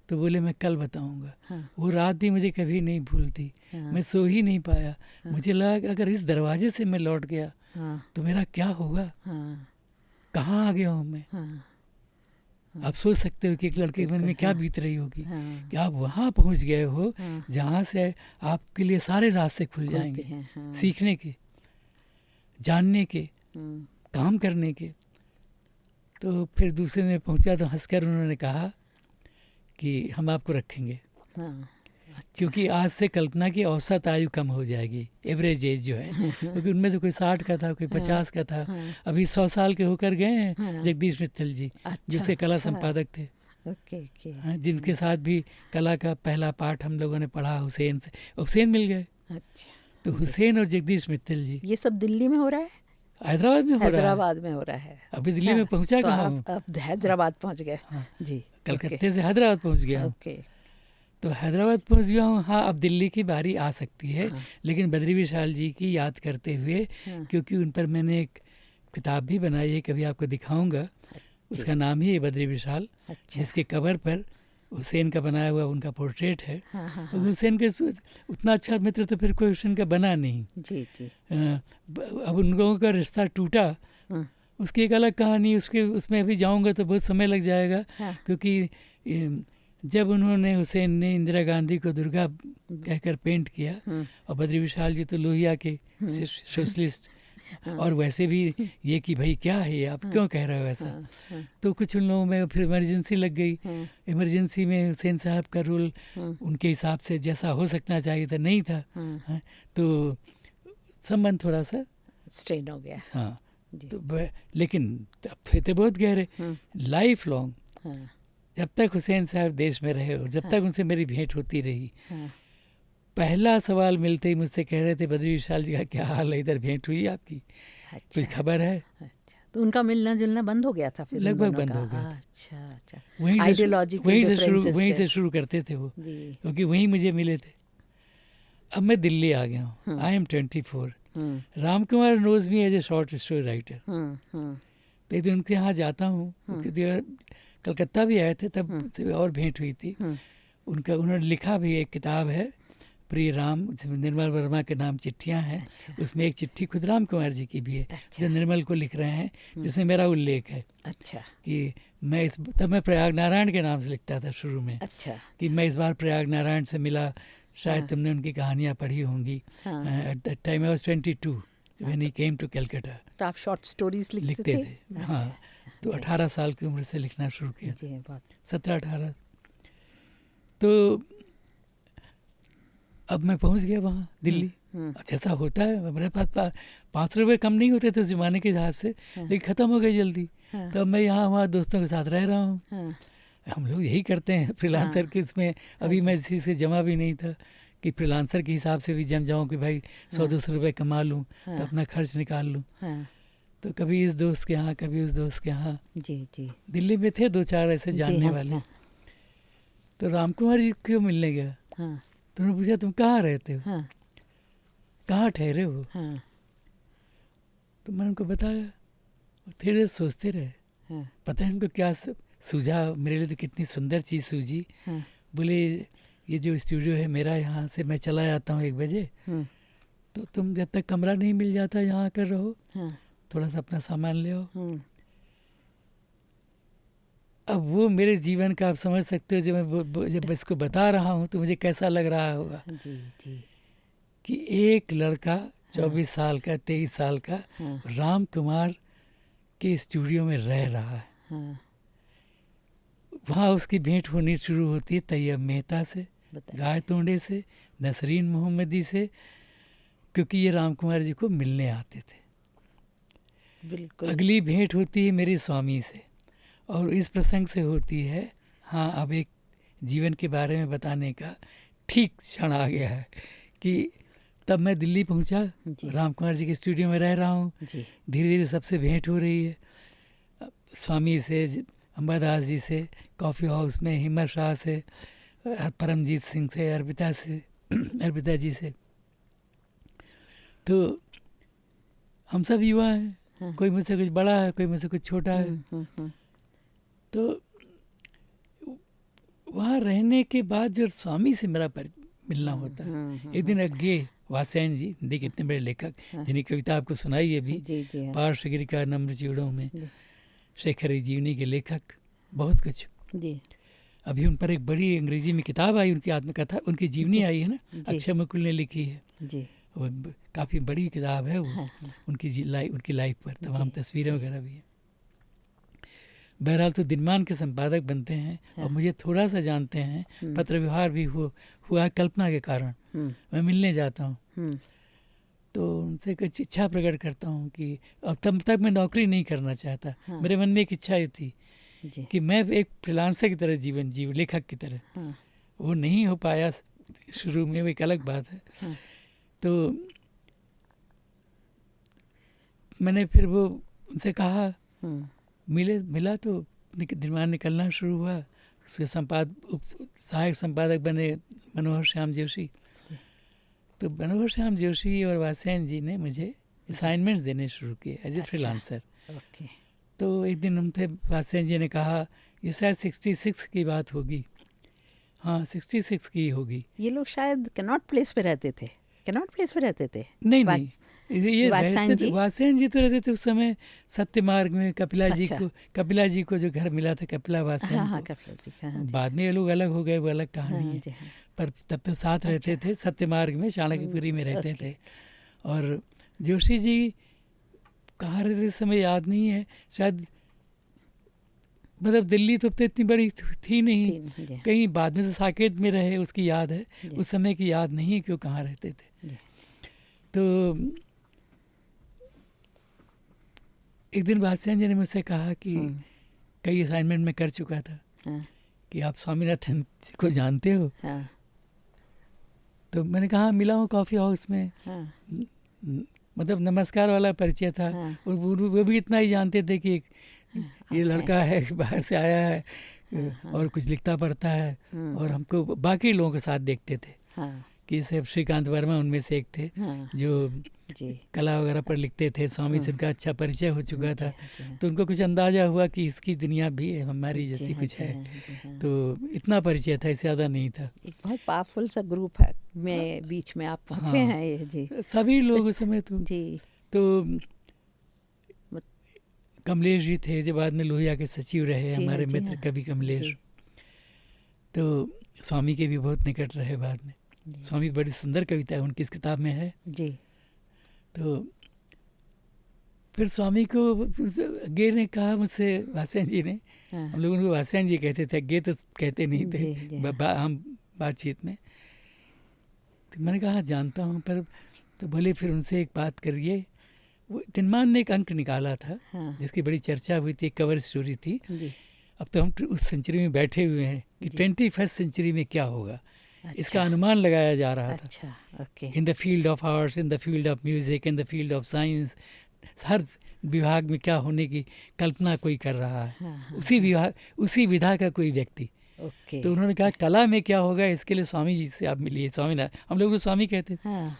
तो बोले मैं कल बताऊंगा। वो रात भी मुझे कभी नहीं भूलती, मैं सो ही नहीं पाया। मुझे लगा कि अगर इस दरवाजे से मैं लौट गया तो मेरा क्या होगा, कहाँ आ गया हूँ मैं। आप सोच सकते हो कि एक लड़के के मन में क्या बीत रही होगी कि आप वहाँ पहुँच गए हो जहाँ से आपके लिए सारे रास्ते खुल जाएंगे, सीखने के, जानने के, काम करने के। तो फिर दूसरे दिन पहुँचा तो हंसकर उन्होंने कहा कि हम आपको रखेंगे। क्योंकि आज से कल्पना की औसत आयु कम हो जाएगी, एवरेज एज जो है, क्योंकि उनमें तो कोई 60 का था, कोई 50 का था। अभी 100 साल के होकर गए हैं जगदीश मित्तल जी, जिसके कला संपादक थे, जिनके साथ भी कला का पहला पाठ हम लोगों ने पढ़ा हुसैन से। हुसैन मिल गए। तो हुसैन और जगदीश मित्तल जी। ये सब दिल्ली में हो रहा है? हैदराबाद में हो रहा है। हैदराबाद में हो रहा है। अभी दिल्ली में पहुंचा तो कहाँ हूँ? अब हैदराबाद पहुंच गए। जी, कलकत्ते से हैदराबाद पहुंच गया हूँ। तो हैदराबाद पहुंच गया हूँ। हाँ, अब दिल्ली की बारी आ सकती है, लेकिन बद्री विशाल जी की याद करते हुए, क्योंकि उन पर मैंने एक किताब भी बनाई है, कभी आपको दिखाऊंगा। उसका नाम ही है बद्री विशाल, जिसके कवर पर हुसैन का बनाया हुआ उनका पोर्ट्रेट है। हुसैन के उतना अच्छा मित्र तो फिर कोई हुसैन का बना नहीं। जी जी। अब उन लोगों का रिश्ता टूटा, उसकी एक अलग कहानी, उसमें अभी जाऊंगा तो बहुत समय लग जाएगा। क्योंकि जब उन्होंने, हुसैन ने इंदिरा गांधी को दुर्गा कहकर पेंट किया, और बद्री विशाल जी तो लोहिया के सोशलिस्ट, और वैसे भी ये कि भाई क्या है ये, आप क्यों कह रहे हो ऐसा। तो कुछ उन लोगों में फिर इमरजेंसी लग गई। इमरजेंसी में हुसैन साहब का रोल उनके हिसाब से जैसा हो सकना चाहिए था नहीं था। तो संबंध थोड़ा सा स्ट्रेन हो गया। हाँ, तो लेकिन अब थे बहुत गहरे, लाइफ लॉन्ग। जब तक हुसैन साहब देश में रहे और जब तक उनसे मेरी भेंट होती रही, पहला सवाल मिलते ही मुझसे कह रहे थे, बद्री विशाल जी का क्या हाल है, इधर भेंट हुई आपकी? कुछ खबर है? तो उनका मिलना जुलना बंद हो गया था फिर? लगभग बंद हो गया। अच्छा। वहीं से शुरू करते थे वो, क्योंकि वहीं मुझे मिले थे। अब मैं दिल्ली आ गया हूँ। I am 24। Ram Kumar knows me as a short story writer. तो एक दिन उनके यहाँ जाता हूँ, कलकत्ता भी आए थे, तब से और भेंट हुई थी। उनका उन्होंने लिखा भी एक किताब है प्रिय राम, जिसमें निर्मल वर्मा के नाम चिट्ठियां हैं। अच्छा। उसमें एक चिट्ठी खुदराम कुमार जी की भी है, अच्छा। जो निर्मल को लिख रहे हैं, जिसमें मेरा उल्लेख है। अच्छा। कि मैं तब मैं प्रयाग नारायण के नाम से लिखता था शुरू में। अच्छा। कि मैं इस बार प्रयाग नारायण से मिला, शायद हाँ। तुमने उनकी कहानियाँ पढ़ी होंगी। At that time I was 22 when he came to Calcutta. तो आप शॉर्ट स्टोरीज लिखते थे। हाँ, तो 18 साल की उम्र से लिखना शुरू किया। जी, बहुत 17-18। तो अब मैं पहुंच गया वहाँ दिल्ली। जैसा होता है, मेरे पास 5 रुपये कम नहीं होते थे उस जमाने के हिसाब से, लेकिन ख़त्म हो गई जल्दी। तो अब मैं यहाँ वहाँ दोस्तों के साथ रह रहा हूँ। हम लोग यही करते हैं फ्रीलांसर के इसमें। अभी मैं इसी से जमा भी नहीं था कि फ्रीलांसर के हिसाब से भी जम जाऊँ कि भाई 100-200 रुपये कमा लूँ तो अपना खर्च निकाल लूँ। तो कभी इस दोस्त के यहाँ, कभी उस दोस्त के यहाँ। जी। दिल्ली में थे 2-4 ऐसे जानने वाले। तो राम कुमार जी क्यों मिलने गया। तो उन्होंने पूछा, तुम कहाँ रहते हो, कहाँ ठहरे हो। तो मैंने उनको बताया। थोड़ी देर सोचते रहे। पता है उनको क्या सूझा। मेरे लिए तो कितनी सुंदर चीज़ सूझी। बोले, ये जो स्टूडियो है मेरा, यहाँ से मैं चला जाता हूँ 1 बजे, तो तुम जब तक कमरा नहीं मिल जाता यहाँ आकर रहो, थोड़ा सा अपना सामान ले आओ। अब वो मेरे जीवन का आप समझ सकते हो, जब मैं इसको बता रहा हूँ तो मुझे कैसा लग रहा होगा। जी। कि एक लड़का 24 साल का, 23 साल का, राम कुमार के स्टूडियो में रह रहा है। वहाँ उसकी भेंट होनी शुरू होती है तैयब मेहता से, गाय तोंडे से, नसरीन मोहम्मदी से, क्योंकि ये राम कुमार जी को मिलने आते थे। बिल्कुल। अगली अगली भेंट होती है मेरी स्वामी से, और इस प्रसंग से होती है। हाँ, अब एक जीवन के बारे में बताने का ठीक क्षण आ गया है कि तब मैं दिल्ली पहुंचा, राम कुमार जी के स्टूडियो में रह रहा हूँ। धीरे धीरे सबसे भेंट हो रही है, स्वामी से, अंबादास जी से, कॉफ़ी हाउस में हिम्मत शाह से, परमजीत सिंह से, अर्पिता जी से। तो हम सब युवा हैं। कोई मुझसे कुछ बड़ा है, कोई मुझसे कुछ छोटा है। तो वहाँ रहने के बाद जो स्वामी से मेरा मिलना होता है। एक दिन अज्ञे वात्स्यायन जी, हिंदी के इतने बड़े लेखक, जिनकी कविता आपको सुनाई है भी, पार्श्वगिरी का नम्र चीड़ों में, शेखर जीवनी के लेखक, बहुत कुछ। अभी उन पर एक बड़ी अंग्रेजी में किताब आई, उनकी आत्मकथा, उनकी जीवनी आई है ना, अक्षय मुकुल ने लिखी है। वो काफ़ी बड़ी किताब है वो। उनकी लाइफ पर तमाम तस्वीरें वगैरह भी हैं। बहरहाल तो दिनमान के संपादक बनते हैं। और मुझे थोड़ा सा जानते हैं, पत्र व्यवहार भी हुआ कल्पना के कारण। मैं मिलने जाता हूँ तो उनसे कुछ इच्छा प्रकट करता हूँ कि अब तब तक मैं नौकरी नहीं करना चाहता। मेरे मन में एक इच्छा ये थी कि मैं एक फ्रीलांसर की तरह जीवन जीव, लेखक की तरह। वो नहीं हो पाया शुरू में, वो एक अलग बात है। तो मैंने फिर वो उनसे कहा, मिला तो दिनमान निकलना शुरू हुआ। उसके सहायक संपादक बने मनोहर श्याम जोशी। तो मनोहर श्याम जोशी और वात्स्यायन जी ने मुझे असाइनमेंट्स देने शुरू किए एज ए फ्रीलांसर। तो एक दिन उनसे वात्स्यायन जी ने कहा, ये शायद 66 की बात होगी। हाँ, 66 की होगी। ये लोग शायद कैनॉट प्लेस पे रहते थे। नहीं, ये वात्स्यायन जी तो रहते थे उस समय सत्य मार्ग में। कपिला जी को जो घर मिला था, कपिला वात्स्यायन को। बाद में ये लोग अलग हो गए, वो अलग कहानी है। पर तब तो साथ रहते थे, सत्य मार्ग में, चाणक्यपुरी में रहते थे। और जोशी जी कहाँ रहते समय याद नहीं है, शायद मतलब दिल्ली तो इतनी बड़ी थी नहीं, कहीं बाद में तो साकेत में रहे, उसकी याद है। उस समय की याद नहीं है कि वो कहाँ रहते थे। तो एक दिन वात्स्यायन जी ने मुझसे कहा कि कई असाइनमेंट में कर चुका था कि आप स्वामीनाथन को जानते हो। तो मैंने कहा, मिला हूँ कॉफ़ी हाउस में। मतलब नमस्कार वाला परिचय था। और वो भी इतना ही जानते थे कि ये लड़का है, बाहर से आया है और कुछ लिखता पढ़ता है। और हमको बाकी लोगों के साथ देखते थे कि सब श्रीकांत वर्मा उनमें से एक थे, हाँ, जो जी कला वगैरह पर लिखते थे। स्वामी से उनका अच्छा परिचय हो चुका था, जी हाँ, तो उनको कुछ अंदाज़ा हुआ कि इसकी दुनिया भी हमारी जी जैसी हाँ, कुछ जी है। हाँ, जी हाँ। तो इतना परिचय था, इससे ज़्यादा नहीं था। एक बहुत पावरफुल सा ग्रुप है में बीच में आप पहुंचे हाँ, हैं ये। जी सभी लोग उस समय जी तो मत- कमलेश जी थे, जो बाद में लोहिया के सचिव रहे, जी हाँ, हमारे जी मित्र हाँ, कवि कमलेश। जी तो स्वामी के भी बहुत निकट रहे बाद में। जी स्वामी की बड़ी सुंदर कविता है उनकी, इस किताब में है। जी तो फिर स्वामी को गे ने कहा मुझसे, वात्स्यायन जी ने, हाँ, हम लोग उनको वात्स्यायन जी कहते थे, गे तो कहते नहीं थे जी जी हाँ, हम बातचीत में। तो मैंने कहा जानता हूँ, पर तो बोले फिर उनसे एक बात करिए। वो दिनमान ने एक अंक निकाला था हाँ, जिसकी बड़ी चर्चा हुई थी, एक कवर स्टोरी थी। जी अब तो हम उस सेंचुरी में बैठे हुए हैं कि जी। 21st सेंचुरी में क्या होगा, इसका अच्छा अनुमान लगाया जा रहा था। अच्छा okay in the field of arts, in the field of music, in the field of science, हर विभाग में क्या होने की कल्पना कोई कर रहा है, हाँ हाँ उसी विभाग उसी विधा का कोई व्यक्ति। ओके तो उन्होंने कहा कला में क्या होगा, इसके लिए स्वामी जी से आप मिलिए। स्वामी ना, हम लोग तो स्वामी कहते थे, हाँ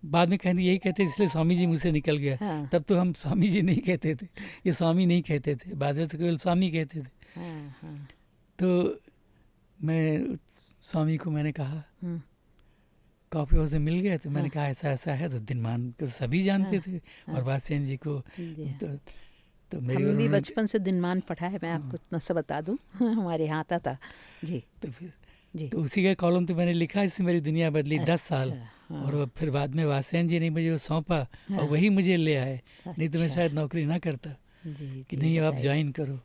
बाद में कहने यही कहते, इसलिए स्वामी जी मुझसे निकल गया। हाँ तब तो हम स्वामी जी नहीं कहते थे, ये स्वामी नहीं कहते थे, बाद में तो केवल स्वामी कहते थे। हाँ हाँ तो मैं स्वामी को मैंने कहा, हम्म, कॉफ़ी हाउस से मिल गए, तो मैंने हाँ। कहा ऐसा ऐसा है। तो दिनमान को सभी जानते थे, हाँ। और वात्स्यायन जी को। जी हाँ। तो मेरी हम भी उन्होंने- बचपन से दिनमान पढ़ा है, मैं आपको इतना सा बता दूं। हमारे यहाँ आता था जी तो फिर जी तो उसी का कॉलम तो मैंने लिखा, इससे मेरी दुनिया बदली 10 साल। अच्छा, हाँ, और फिर बाद में वात्स्यायन जी ने मुझे वो सौंपा, हाँ। और वही मुझे ले आए, नहीं तो मैं अच्छा, शायद नौकरी ना करता, जी कि जी, नहीं अब आप बताइए। ज्वाइन करो।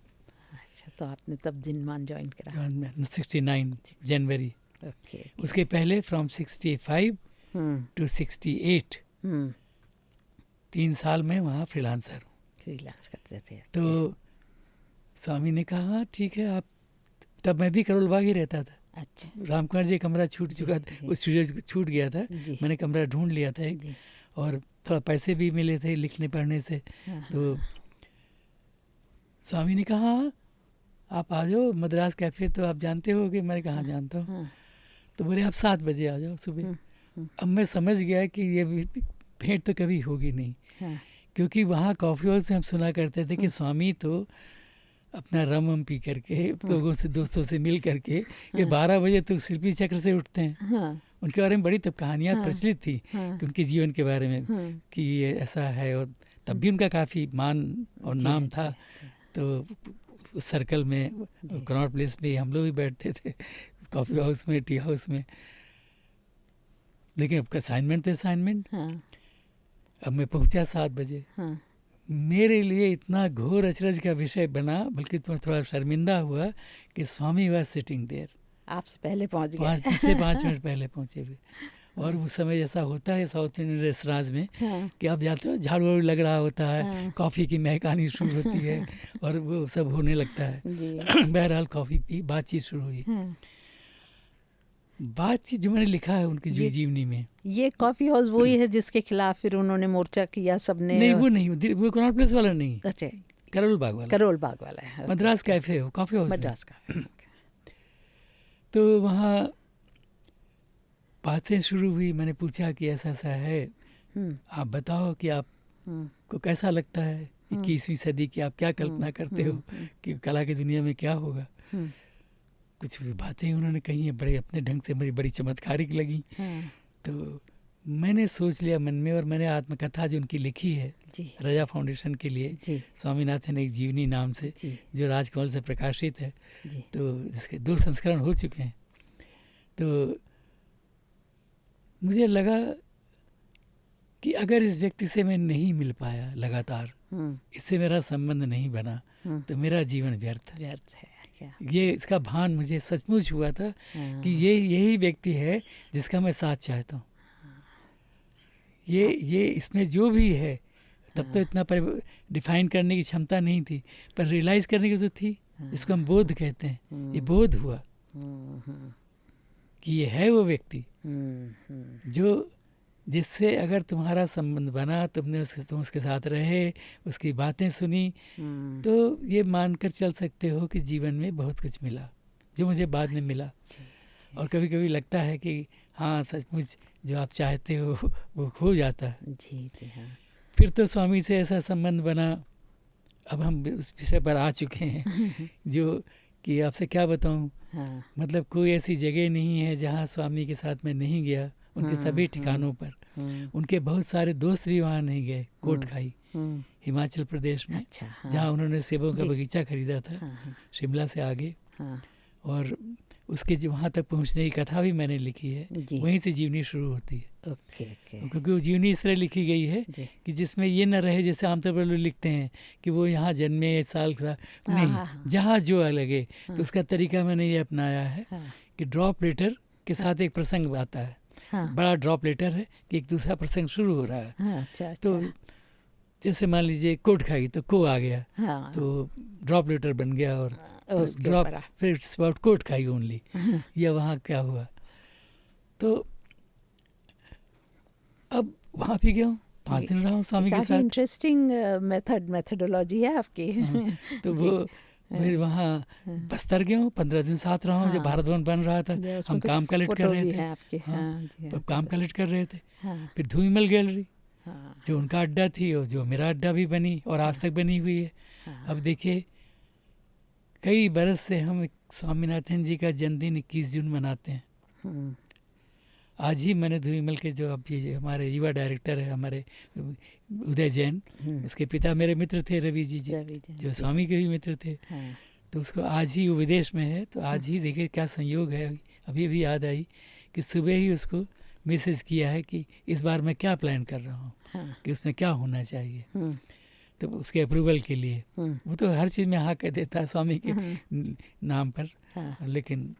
अच्छा, तो आपने तब दिनमान ज्वाइन करा। जॉइन में 69 जनवरी। ओके उसके पहले फ्रॉम 65 हम्म टू 68 हम्म 3 साल में वहाँ फ्रीलांसर हूँ। फ्रीलांस करते थे। तो स्वामी ने कहा हाँ ठीक है आप, तब मैं भी करोल बाग ही रहता था। अच्छा रामकुमार जी कमरा छूट चुका था, जी। वो स्टूडियो छूट गया था, जी मैंने कमरा ढूंढ लिया था एक, जी और थोड़ा पैसे भी मिले थे लिखने पढ़ने से। हाँ, तो स्वामी ने कहा आप आ जाओ मद्रास कैफ़े, तो आप जानते हो कि मैंने कहा जानता हूँ। हाँ, तो बोले आप 7 बजे आ जाओ सुबह। हम्म। अब मैं समझ गया कि ये भेंट तो कभी होगी नहीं, हाँ, क्योंकि वहाँ कॉफ़ी हाउस में हम सुना करते थे कि स्वामी तो अपना रम पी करके लोगों से, दोस्तों से मिल करके ये 12 बजे तो शिल्पी चक्र से उठते हैं। हाँ, उनके बारे में बड़ी तब कहानियाँ हाँ, प्रचलित थी हाँ, कि उनके जीवन के बारे में, हाँ, कि ये ऐसा है। और तब भी उनका काफ़ी मान और जी, नाम जी, था। तो उस सर्कल में, जी। कनॉट प्लेस में हम लोग भी बैठते थे, कॉफ़ी हाउस में, टी हाउस में। लेकिन अब असाइनमेंट तो असाइनमेंट। हाँ, अब मैं पहुंचा 7 बजे, हाँ, मेरे लिए इतना घोर अचरज का विषय बना, बल्कि तो थोड़ा शर्मिंदा हुआ कि स्वामी वाज सिटिंग देयर, आपसे पहले पहुंच गए। 5 मिनट पहले पहुंचे हुए। और उस समय जैसा होता है साउथ इंडियन रेस्तराज में हाँ, कि आप जाते हो, झाड़ू वाड़ू लग रहा होता है, हाँ। कॉफ़ी की महक आनी शुरू होती है, और वो सब होने लगता है। जी बहरहाल कॉफ़ी पी, बातचीत शुरू हुई। हाँ। बातचीत जो मैंने लिखा है उनकी ये- जीवनी में, ये कॉफी हाउस वही है जिसके खिलाफ फिर उन्होंने मोर्चा किया सबने? नहीं वो नहीं, वो कनॉट प्लेस वाला नहीं, अच्छा, करोल बाग वाला, करोल बाग वाला है। मद्रास कैफे हो, कॉफ़ी हाउस नहीं। मद्रास का। तो वहाँ बातें शुरू हुई, मैंने पूछा कि ऐसा ऐसा है, आप बताओ कि आपको कैसा लगता है 21वीं सदी की, आप क्या कल्पना करते हो कि कला की दुनिया में क्या होगा। कुछ भी बातें उन्होंने कही हैं, बड़े अपने ढंग से मुझे बड़ी चमत्कारिक लगी। तो मैंने सोच लिया मन में, और मैंने आत्मकथा जो उनकी लिखी है जी रजा फाउंडेशन के लिए, जी स्वामीनाथन एक जीवनी नाम से, जी जो राजकमल से प्रकाशित है, जी तो जिसके 2 संस्करण हो चुके हैं। तो मुझे लगा कि अगर इस व्यक्ति से मैं नहीं मिल पाया लगातार, इससे मेरा संबंध नहीं बना, तो मेरा जीवन व्यर्थ है। व्यर्थ है क्या? ये इसका भान मुझे सचमुच हुआ था कि ये यही व्यक्ति है जिसका मैं साथ चाहता हूँ। ये इसमें जो भी है, तब तो इतना डिफाइन करने की क्षमता नहीं थी, पर रियलाइज़ करने की तो थी, जिसको हम बोध कहते हैं। ये बोध हुआ कि ये है वो व्यक्ति जो, जिससे अगर तुम्हारा संबंध बना, तुम उसके साथ रहे, उसकी बातें सुनी, तो ये मानकर चल सकते हो कि जीवन में बहुत कुछ मिला, जो मुझे बाद में मिला। और कभी कभी लगता है कि हाँ सचमुच जो आप चाहते हो वो खो जाता है। जी जी हाँ। फिर तो स्वामी से ऐसा संबंध बना, अब हम उस विषय पर आ चुके हैं जो कि आपसे क्या बताऊं। हाँ मतलब कोई ऐसी जगह नहीं है जहाँ स्वामी के साथ मैं नहीं गया, उनके सभी ठिकानों पर। उनके बहुत सारे दोस्त भी वहाँ नहीं गए। कोटखाई हिमाचल प्रदेश में, अच्छा हाँ। जहाँ उन्होंने सेबों का जी। बगीचा खरीदा था, हाँ शिमला से आगे। हाँ और उसके जो वहाँ तक पहुँचने की कथा भी मैंने लिखी है, जी। वहीं से जीवनी शुरू होती है। Okay okay. क्योंकि वो जीवनी इस तरह लिखी गई है जी। कि जिसमें ये न रहे जैसे आमतौर पर लोग लिखते हैं कि वो यहाँ जन्मे, इस साल का, नहीं, जहाँ जो लगे। तो उसका तरीका मैंने ये अपनाया है कि ड्रॉप लेटर के साथ एक प्रसंग आता है। बड़ा ड्रॉप लेटर है कि एक दूसरा प्रसंग शुरू हो रहा है। अच्छा तो जैसे मान लीजिए कोटखाई, तो को आ गया, तो ड्रॉप लेटर बन गया, और ड्रॉप फिर इट्स अबाउट कोटखाई ओनली, या वहाँ क्या हुआ। तो अब वहाँ भी गया हूँ, 5 दिन रहा हूँ स्वामी के साथ। इंटरेस्टिंग मेथडोलॉजी है आपकी। तो वो फिर वहाँ बस्तर गया हूँ, 15 दिन साथ रहा हूँ। जब भारत भवन बन रहा था, हम काम कलेक्ट कर रहे थे। काम कलेक्ट कर रहे थे। फिर धूमिमल गैलरी जो उनका अड्डा थी और जो मेरा अड्डा भी बनी और आज तक बनी हुई है। अब देखिए कई बरस से हम स्वामीनाथन जी का जन्मदिन 21 जून मनाते हैं। आज ही मैंने धूमिमल के जो अब जी हमारे युवा डायरेक्टर है हमारे उदय जैन, इसके पिता मेरे मित्र थे रवि जी जो स्वामी के भी मित्र थे। तो उसको आज ही वो विदेश में है, तो आज ही देखिए क्या संयोग है। अभी अभी याद आई कि सुबह ही उसको मैसेज किया है कि इस बार मैं क्या प्लान कर रहा हूँ, कि उसमें क्या होना चाहिए। तो उसके अप्रूवल के लिए वो तो हर चीज़ में हाँ कह देता है स्वामी के नाम पर। लेकिन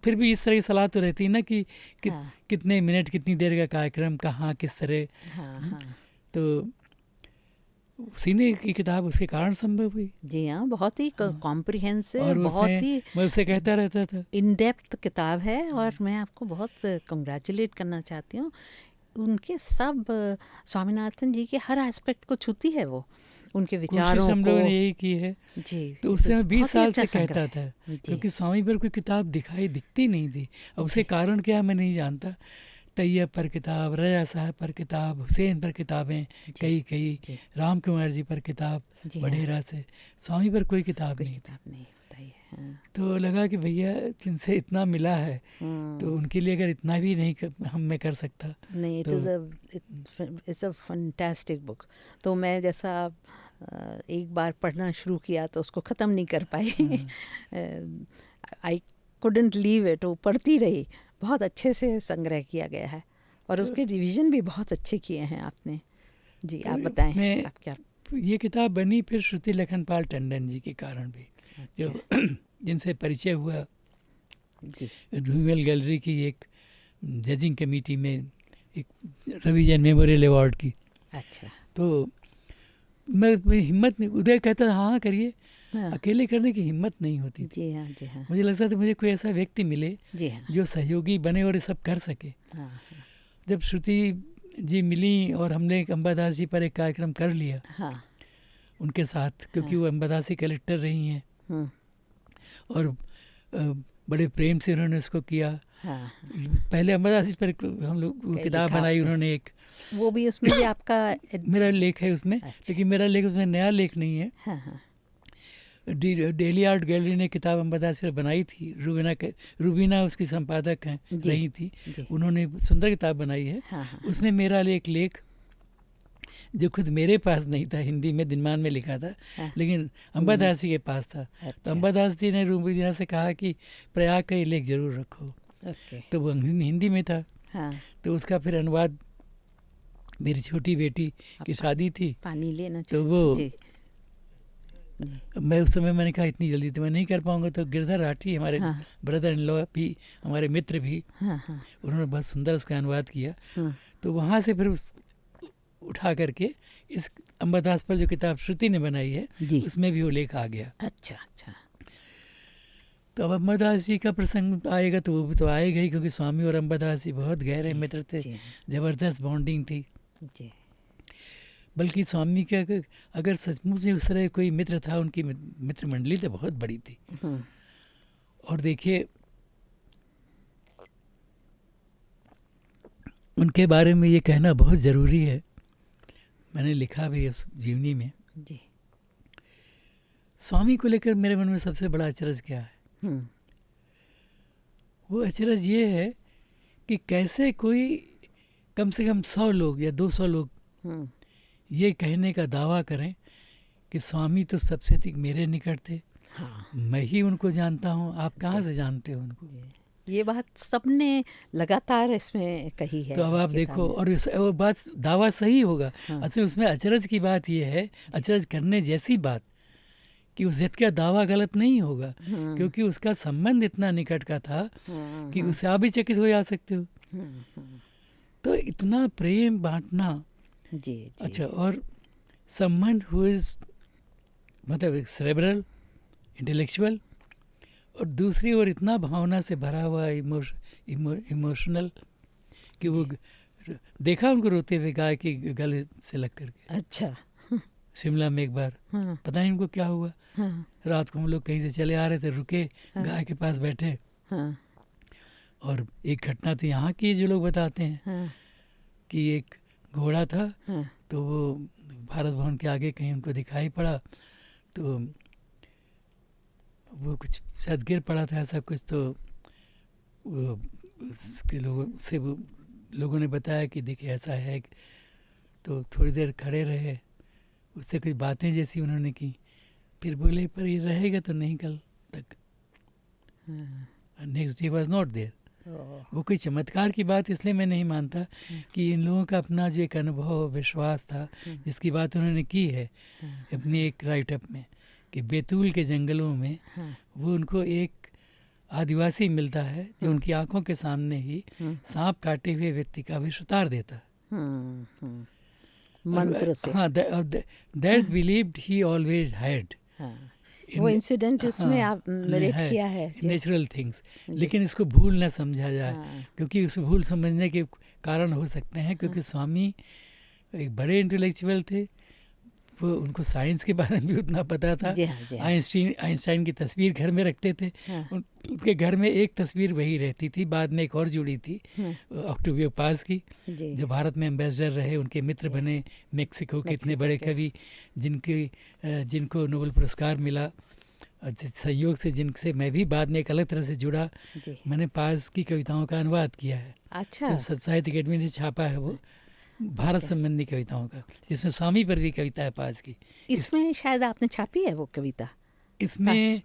फिर भी इस तरह की सलाह तो रहती है ना कि कितने मिनट, कितनी देर का कार्यक्रम, कहाँ, किस तरह। तो सीने की किताब उसके कारण संभव हुई। जी हाँ, बहुत ही कॉम्प्रिहेंसिव, और बहुत ही मैं उससे कहता रहता था इन डेप्थ किताब है। और मैं आपको बहुत कंग्रेचुलेट करना चाहती हूँ। उनके सब स्वामीनाथन जी के हर एस्पेक्ट को छूती है वो, उनके विचारों को। हम लोगों ने यही की है जी। तो उससे मैं 20 साल से कहता था, क्योंकि स्वामी पर कोई किताब दिखती नहीं थी। अब उसके कारण क्या मैं नहीं जानता। तैयब पर किताब, रजा साहब पर किताब, हुसैन पर किताबें कई, राम कुमार जी पर किताब बड़ेरा से, स्वामी पर कोई किताब नहीं। तो लगा कि भैया जिनसे इतना मिला है तो उनके लिए अगर इतना भी नहीं मैं कर सकता नहीं। It's a fantastic book. तो मैं जैसा एक बार पढ़ना शुरू किया तो उसको ख़त्म नहीं कर पाई। आई कुडंट लीव इट, वो पढ़ती रही। बहुत अच्छे से संग्रह किया गया है और उसके रिवीजन भी बहुत अच्छे किए हैं आपने। जी आप बताएं आप क्या। ये किताब बनी फिर श्रुति लखनपाल टंडन जी के कारण भी, जो जिनसे परिचय हुआ धूमिमल गैलरी की एक जजिंग कमेटी में, एक रवि जैन मेमोरियल अवार्ड की। अच्छा। तो मैं हिम्मत नहीं, उदय कहता हाँ करिए, अकेले करने की हिम्मत नहीं होती। जी हाँ जी हाँ। मुझे लगता था मुझे कोई ऐसा व्यक्ति मिले जी हाँ, जो सहयोगी बने और ये सब कर सके। जब श्रुति जी मिली और हमने अंबादास जी पर एक कार्यक्रम कर लिया उनके साथ, क्योंकि वो अंबादासी कलेक्टर रही हैं और बड़े प्रेम से उन्होंने उसको किया। पहले अंबादासी पर हम लोग वो किताब बनाई उन्होंने एक, वो भी उसमें भी आपका मेरा लेख है उसमें। लेकिन मेरा लेख उसमें नया लेख नहीं है। डेली आर्ट गैलरी ने किताब अंबादासी पर बनाई थी। रूबीना उसकी संपादक हैं रही थी। उन्होंने सुंदर किताब बनाई है। उसमें मेरा लेख जो खुद मेरे पास नहीं था, हिंदी में दिनमान में लिखा था, लेकिन अंबादास जी के पास था। तो अंबादास जी ने रूबीना से कहा कि प्रयाग का ये लेख जरूर रखो। तो वो हिंदी में था। तो उसका फिर अनुवाद, मेरी छोटी बेटी की शादी थी, पानी लेना तो वो मैं उस समय मैंने कहा इतनी जल्दी तो मैं नहीं कर पाऊंगा। तो गिरधर राठी हमारे ब्रदर इन लॉ भी, हमारे मित्र भी, उन्होंने बहुत सुंदर उसका अनुवाद किया। तो वहाँ से फिर उठा करके इस अंबादास पर जो किताब श्रुति ने बनाई है उसमें भी वो लेख आ गया। अच्छा अच्छा। तो अब अंबादास जी का प्रसंग आएगा तो वो तो आएगा ही, क्योंकि स्वामी और अंबादास जी बहुत गहरे मित्र थे, ज़बरदस्त बॉन्डिंग थी। बल्कि स्वामी का अगर सचमुच में उस तरह कोई मित्र था, उनकी मित्र मंडली तो बहुत बड़ी थी। और देखिए उनके बारे में ये कहना बहुत ज़रूरी है, मैंने लिखा भी है उस जीवनी में। जी। स्वामी को लेकर मेरे मन में सबसे बड़ा अचरज क्या है? वो अचरज ये है कि कैसे कोई कम से कम 100 लोग या 200 लोग ये कहने का दावा करें कि स्वामी तो सबसे अधिक मेरे निकट थे। हाँ। मैं ही उनको जानता हूँ, आप कहाँ से जानते हो उनको? ये बात सबने लगातार इसमें कही है। तो अब आप देखो, और वो बात दावा सही होगा। असल उसमें अचरज की बात ये है, अचरज करने जैसी बात, कि उस जित का दावा गलत नहीं होगा, क्योंकि उसका संबंध इतना निकट का था कि उससे आप भी चकित हो जा सकते हो। तो इतना प्रेम बांटना। जी। अच्छा, और समवन हु इज मतलब सेरेब्रल, इंटेलेक्चुअल, और दूसरी ओर इतना भावना से भरा हुआ इमोशनल कि वो देखा उनको रोते हुए गाय के गले से लग करके। अच्छा। शिमला में एक बार, पता नहीं उनको क्या हुआ। रात को हम लोग कहीं से चले आ रहे थे, रुके, गाय के पास बैठे, और एक घटना तो यहाँ की जो लोग बताते हैं कि एक घोड़ा था, तो वो भारत भवन के आगे कहीं उनको दिखाई पड़ा, तो वो कुछ शायद गिर पड़ा था ऐसा कुछ, तो वो उसके लोगों ने बताया कि देखिए ऐसा है। तो थोड़ी देर खड़े रहे, उससे कुछ बातें जैसी उन्होंने की, फिर बोले पर ये रहेगा तो नहीं कल तक। Next day was not there. वो कोई चमत्कार की बात इसलिए मैं नहीं मानता कि इन लोगों का अपना जो एक अनुभव, विश्वास था, जिसकी बात उन्होंने की है अपनी एक राइटअप में, कि बैतूल के जंगलों में वो उनको एक आदिवासी मिलता है जो उनकी आंखों के सामने ही सांप काटे हुए व्यक्ति का विष उतार देता। मंत्र से। हाँ, that believed he always had. वो इंसिडेंट इसमें आप नरेट किया है, नेचुरल थिंग्स, लेकिन इसको भूल न समझा जाए, क्योंकि उस भूल समझने के कारण हो सकते हैं, क्योंकि स्वामी एक बड़े इंटेलेक्चुअल थे। वो उनको साइंस के बारे में भी उतना पता था। आइंस्टाइन की तस्वीर घर में रखते थे। उनके घर में एक तस्वीर वही रहती थी, बाद में एक और जुड़ी थी ऑक्टेवियो पाज की, जो भारत में एम्बेसडर रहे, उनके मित्र बने, मेक्सिको के इतने बड़े कवि जिनको नोबेल पुरस्कार मिला, संयोग से जिनसे मैं भी बाद में एक अलग तरह से जुड़ा। मैंने पाज की कविताओं का अनुवाद किया है। अच्छा। तो साहित्य अकेडमी ने छापा है वो, भारत संबंधी कविताओं का, जिसमें स्वामी पर भी कविता है पाज की। इसमें शायद आपने छापी है वो कविता? इसमें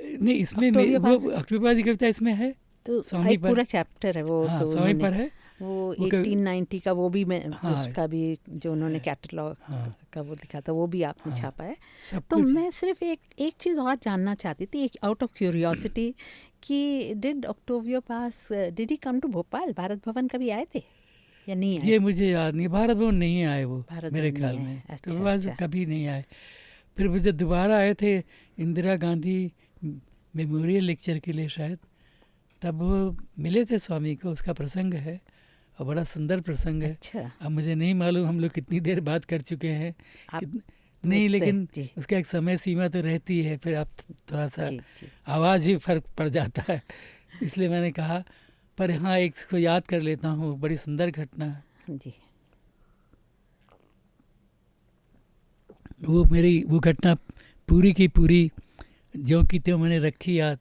नहीं, इसमें वो अक्टूबर पाज की कविता इसमें है, तो स्वामी पर पूरा चैप्टर है वो। हाँ, तो स्वामी पर है वो 1890 का, वो भी मैं उसका भी जो उन्होंने कैटलॉग का वो लिखा था, वो भी आपने छापा है। तो मैं सिर्फ एक चीज़ और जानना चाहती थी, आउट ऑफ क्यूरियोसिटी, कि did Octavio Paz did he come to Bhopal? Bharat Bhavan कभी आए थे या नहीं आए? ये मुझे याद नहीं, भारत भवन नहीं आए वो मेरे ख्याल में। अच्छा। कभी नहीं आए। फिर वो जब दोबारा आए थे इंदिरा गांधी मेमोरियल लेक्चर के लिए शायद, तब वो मिले थे स्वामी को, उसका प्रसंग है और बड़ा सुंदर प्रसंग है। अच्छा। अब मुझे नहीं मालूम हम लोग कितनी देर बात कर चुके हैं, नहीं, लेकिन उसका एक समय सीमा तो रहती है, फिर आप थोड़ा सा आवाज़ भी फर्क पड़ जाता है, इसलिए मैंने कहा। पर हाँ, एक को याद कर लेता हूँ, बड़ी सुंदर घटना है जी। वो घटना पूरी की पूरी जो की त्यों मैंने रखी याद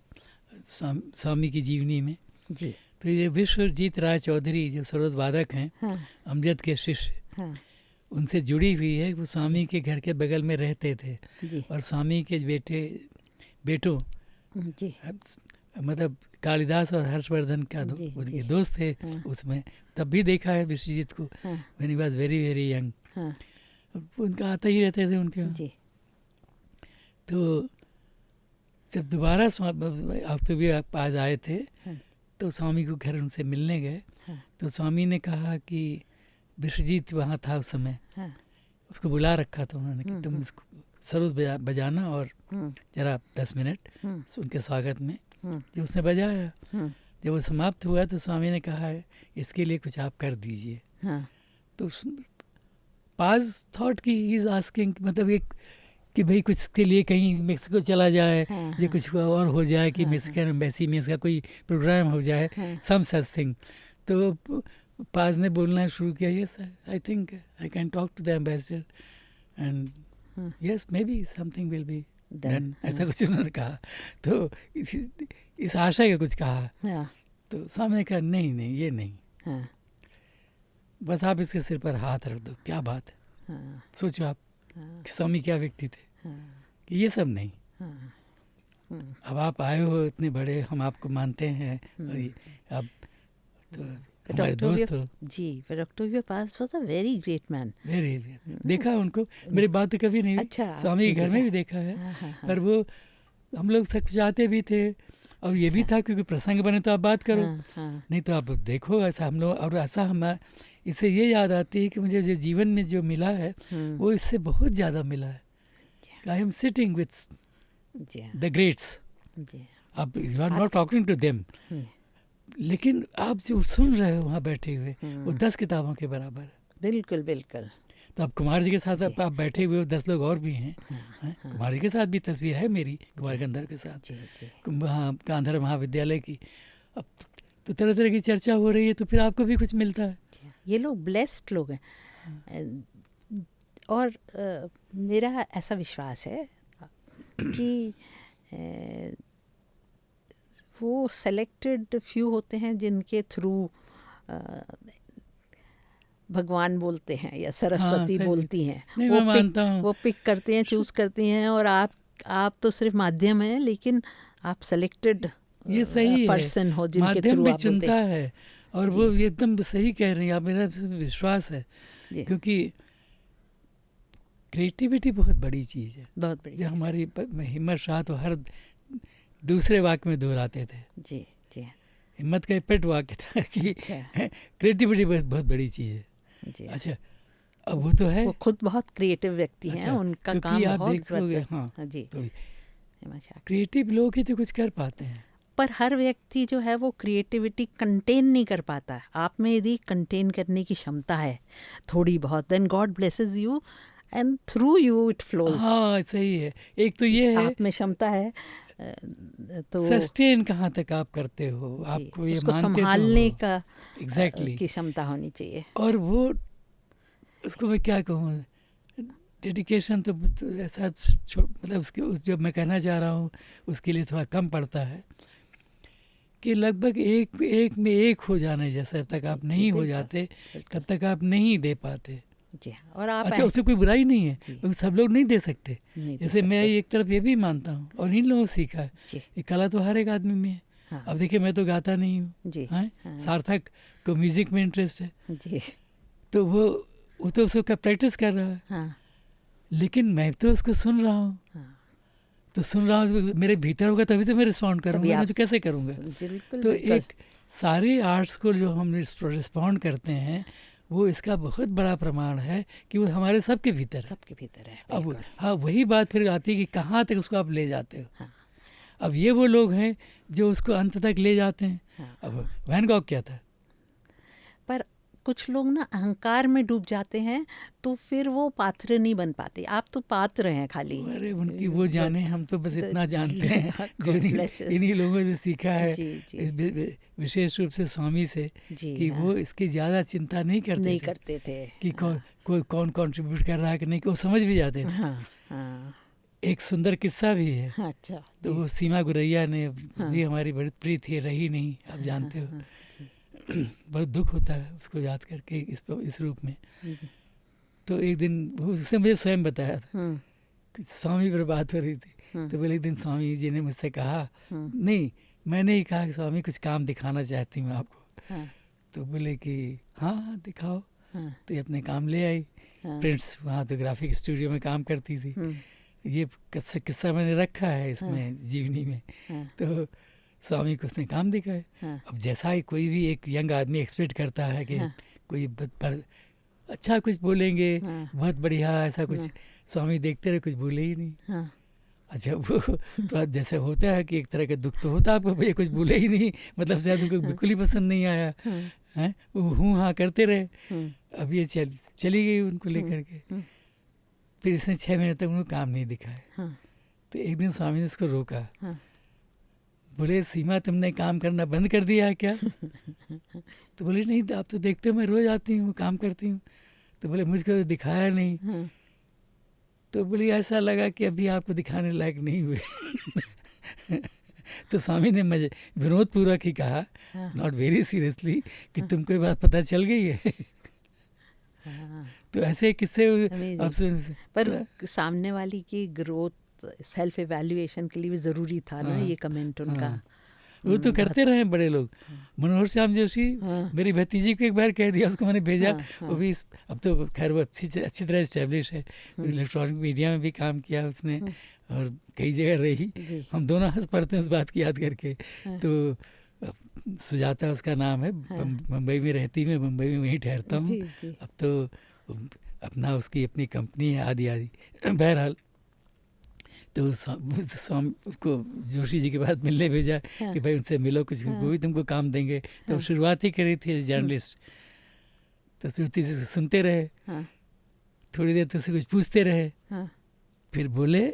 स्वामी की जीवनी में जी। तो ये विश्वजीत राय चौधरी जो सरोद वादक हैं, अमजद के शिष्य, उनसे जुड़ी हुई है। वो स्वामी के घर के बगल में रहते थे और स्वामी के बेटों जी, मतलब कालिदास और हर्षवर्धन का उनके दोस्त थे उसमें। तब भी देखा है विश्वजीत को, when he was very very young. उनका आता ही रहते थे उनके जी। तो जब दोबारा ऑक्टेवियो पास आए थे तो स्वामी को घर उनसे मिलने गए, तो स्वामी ने कहा कि विश्वजीत वहाँ था उस समय, उसको बुला रखा था उन्होंने कि तुम इसको सरोद बजाना और जरा 10 मिनट उनके स्वागत में। जब उसने बजाया, जब वो समाप्त हुआ तो स्वामी ने कहा इसके लिए कुछ आप कर दीजिए। तो पाज थॉट कि ही इज आस्किंग, मतलब एक कि भाई कुछ के लिए कहीं मेक्सिको चला जाए या कुछ और हो जाए कि मेक्सिकन एम्बेसी में इसका कोई प्रोग्राम हो जाए, सम सच थिंग। तो पाज ने बोलना शुरू किया, yes I think I can talk to the ambassador and yes maybe something will be done, ऐसा कुछ उन्होंने कहा। तो इस आशय का कुछ कहा। तो स्वामी ने कहा नहीं नहीं ये नहीं, बस आप इसके सिर पर हाथ रख दो। क्या बात है, सोचो आप कि स्वामी क्या व्यक्ति थे कि ये सब नहीं। अब आप आए हो इतने बड़े, हम आपको मानते हैं, और अब तो हमारे दोस्त हो जी। पर ऑक्टेवियो पाज was a very great man, very. देखा उनको, मेरी बात तो कभी नहीं हुई। अच्छा, स्वामी के घर में भी देखा है। पर वो हम लोग सब चाहते भी थे, और ये भी था क्योंकि प्रसंग बने तो आप बात करो, नहीं तो आप देखो ऐसा हम लोग। और ऐसा हम, इससे ये याद आती है कि मुझे जो जीवन में जो मिला है वो इससे बहुत ज़्यादा मिला है। I am sitting with the greats. अब you are not talking to them, लेकिन आप जो सुन रहे हो वहाँ बैठे हुए वो 10 किताबों के बराबर है। बिल्कुल बिल्कुल। तो अब कुमार जी के साथ आप बैठे हुए हो, 10 लोग और भी हैं। कुमार जी के साथ भी तस्वीर है मेरी, कुमार गंधर के साथ, हाँ, गांधर महाविद्यालय की। अब तो तरह तरह की चर्चा हो रही है, तो फिर आपको भी कुछ मिलता है। ये लोग ब्लेस्ड लोग हैं। और मेरा ऐसा विश्वास है कि वो सेलेक्टेड फ्यू होते हैं जिनके थ्रू भगवान बोलते हैं या सरस्वती बोलती हैं। मैं मानता हूँ वो पिक करते हैं, चूज करती हैं, और आप तो सिर्फ माध्यम हैं, लेकिन आप सेलेक्टेड ये सही पर्सन हो जिनके थ्रू आप चुनता है। और वो एकदम सही कह रही हैं आप, मेरा विश्वास है। क्योंकि क्रिएटिविटी बहुत बड़ी चीज़ है, बहुत बड़ी। जो हमारी हिम्मत शाह तो हर दूसरे वाक्य में दोहराते थे। जी जी। हिम्मत का पेट वाक्य था कि क्रिएटिविटी बहुत बड़ी चीज़ है। जी। अच्छा, अब वो तो है, वो खुद बहुत क्रिएटिव व्यक्ति हैं। उनका काम बहुत हाँ जी। तो क्रिएटिव लोग ही तो कुछ कर पाते हैं, पर हर व्यक्ति जो है वो क्रिएटिविटी कंटेन नहीं कर पाता है। आप में यदि कंटेन करने की क्षमता है थोड़ी बहुत, then God blesses you and through you it flows. हाँ सही है। एक तो ये है आप में क्षमता है, तो सस्टेन कहाँ तक आप करते हो, आपको ये उसको मानते संभालने का एग्जैक्टली की क्षमता होनी चाहिए। और वो उसको मैं क्या कहूँ, डेडिकेशन तो ऐसा मतलब उसके जो मैं कहना चाह रहा हूँ उसके लिए थोड़ा कम पड़ता है कि लगभग एक में एक हो जाने जैसा। जब तक आप नहीं हो जाते तब तक आप नहीं दे पाते। जी। और आप अच्छा, उससे कोई बुराई नहीं है, सब लोग नहीं दे सकते। जैसे मैं एक तरफ ये भी मानता हूँ और इन लोगों से सीखा है, ये कला तो हर एक आदमी में है। हाँ। अब देखिए मैं तो गाता नहीं हूँ, हाँ? सार्थक को म्यूजिक में इंटरेस्ट है जी। तो वो तो उसको प्रैक्टिस कर रहा है। हाँ। लेकिन मैं तो उसको सुन रहा हूँ। हाँ। तो सुन रहा हूँ, मेरे भीतर होगा तभी तो मैं रिस्पॉन्ड करूँगा, मैं तो कैसे करूँगा। तो एक सारे आर्ट्स को जो हम रिस्पॉन्ड करते हैं वो इसका बहुत बड़ा प्रमाण है कि वो हमारे सबके भीतर है। अब हाँ वही बात फिर आती है कि कहाँ तक उसको आप ले जाते हो। हाँ। अब ये वो लोग हैं जो उसको अंत तक ले जाते हैं। हाँ। अब वैन गॉग क्या था, पर कुछ लोग ना अहंकार में डूब जाते हैं तो फिर वो पात्र नहीं बन पाते। आप तो पात्र हैं खाली। अरे उनकी वो जाने, हम तो बस इतना जानते हैं जो इन्हीं लोगों से सीखा है। जी। विशेष रूप से स्वामी से कि हाँ। वो इसकी ज़्यादा चिंता नहीं करते थे कि कौन कंट्रीब्यूट कर रहा है कि नहीं, वो समझ भी जाते थे। हाँ, हाँ। एक सुंदर किस्सा भी है। अच्छा। तो वो सीमा गुरैया ने भी हमारी बड़ी प्रिय थी, रही नहीं, आप जानते हो। बहुत दुख होता है उसको याद करके इस रूप में। तो एक दिन उसने मुझे स्वयं बताया था कि स्वामी पर बात हो रही थी। तो बोले एक दिन स्वामी जी ने मुझसे कहा, नहीं मैंने ही कहा कि स्वामी कुछ काम दिखाना चाहती हूँ आपको। तो बोले कि हाँ दिखाओ। तो ये अपने काम ले आई। प्रिंट्स वहाँ तो ग्राफिक स्टूडियो में काम करती थी। ये किस्सा मैंने रखा है इसमें जीवनी में। तो स्वामी को उसने काम दिखाए। हाँ। अब जैसा ही कोई भी एक यंग आदमी एक्सपेक्ट करता है कि हाँ। कोई अच्छा कुछ बोलेंगे। हाँ। बहुत बढ़िया ऐसा कुछ। हाँ। स्वामी देखते रहे, कुछ बोले ही नहीं। हाँ। अच्छा वो तो जैसे होता है कि एक तरह का दुख तो होता है आपको, भैया कुछ बोले ही नहीं, मतलब शायद उनको बिल्कुल ही पसंद नहीं आया है। वो हूँ हाँ करते रहे। अब ये चली गई उनको लेकर के। फिर इसने 6 महीने तक उनको काम नहीं दिखाया। तो एक दिन स्वामी ने उसको रोका, बोले सीमा तुमने काम करना बंद कर दिया है क्या? तो बोले नहीं, आप तो देखते हो मैं रोज़ आती हूँ, काम करती हूँ। तो बोले मुझको तो दिखाया नहीं। हाँ, तो बोली ऐसा लगा कि अभी आपको दिखाने लायक नहीं हुए। तो स्वामी ने मुझे विनोदपूर्वक ही कहा, हाँ, नॉट वेरी सीरियसली, कि तुमको ये बात पता चल गई है। हाँ, तो ऐसे किस्से आप amazing। सुन। पर सामने वाली की ग्रोथ सेल्फ एवेल्युएशन के लिए भी ज़रूरी था ना हाँ, ये कमेंट उनका। हाँ, वो तो करते रहे बड़े लोग। मनोहर श्याम जोशी हाँ, मेरी भतीजी को एक बार कह दिया, उसको मैंने भेजा। हाँ, हाँ, वो भी अब तो खैर वो अच्छी तरह इस्टेब्लिश है, इलेक्ट्रॉनिक मीडिया में भी काम किया उसने और कई जगह रही। जी, हम दोनों हंस पड़ते हैं उस बात की याद करके। हाँ, तो सुजाता उसका नाम है, हाँ, मुंबई में रहती, मैं मुंबई में वहीं ठहरता हूँ। जी, जी, अब तो अपना उसकी अपनी कंपनी है आदि आदि। बहरहाल तो स्वामी को जोशी जी के बाद मिलने भेजा हाँ, कि भाई उनसे मिलो, कुछ हाँ, वो भी तुमको काम देंगे। तो हाँ, शुरुआत ही करी थी जर्नलिस्ट। तो श्रुति से सुनते रहे, हाँ, थोड़ी देर तो उससे कुछ पूछते रहे, हाँ, फिर बोले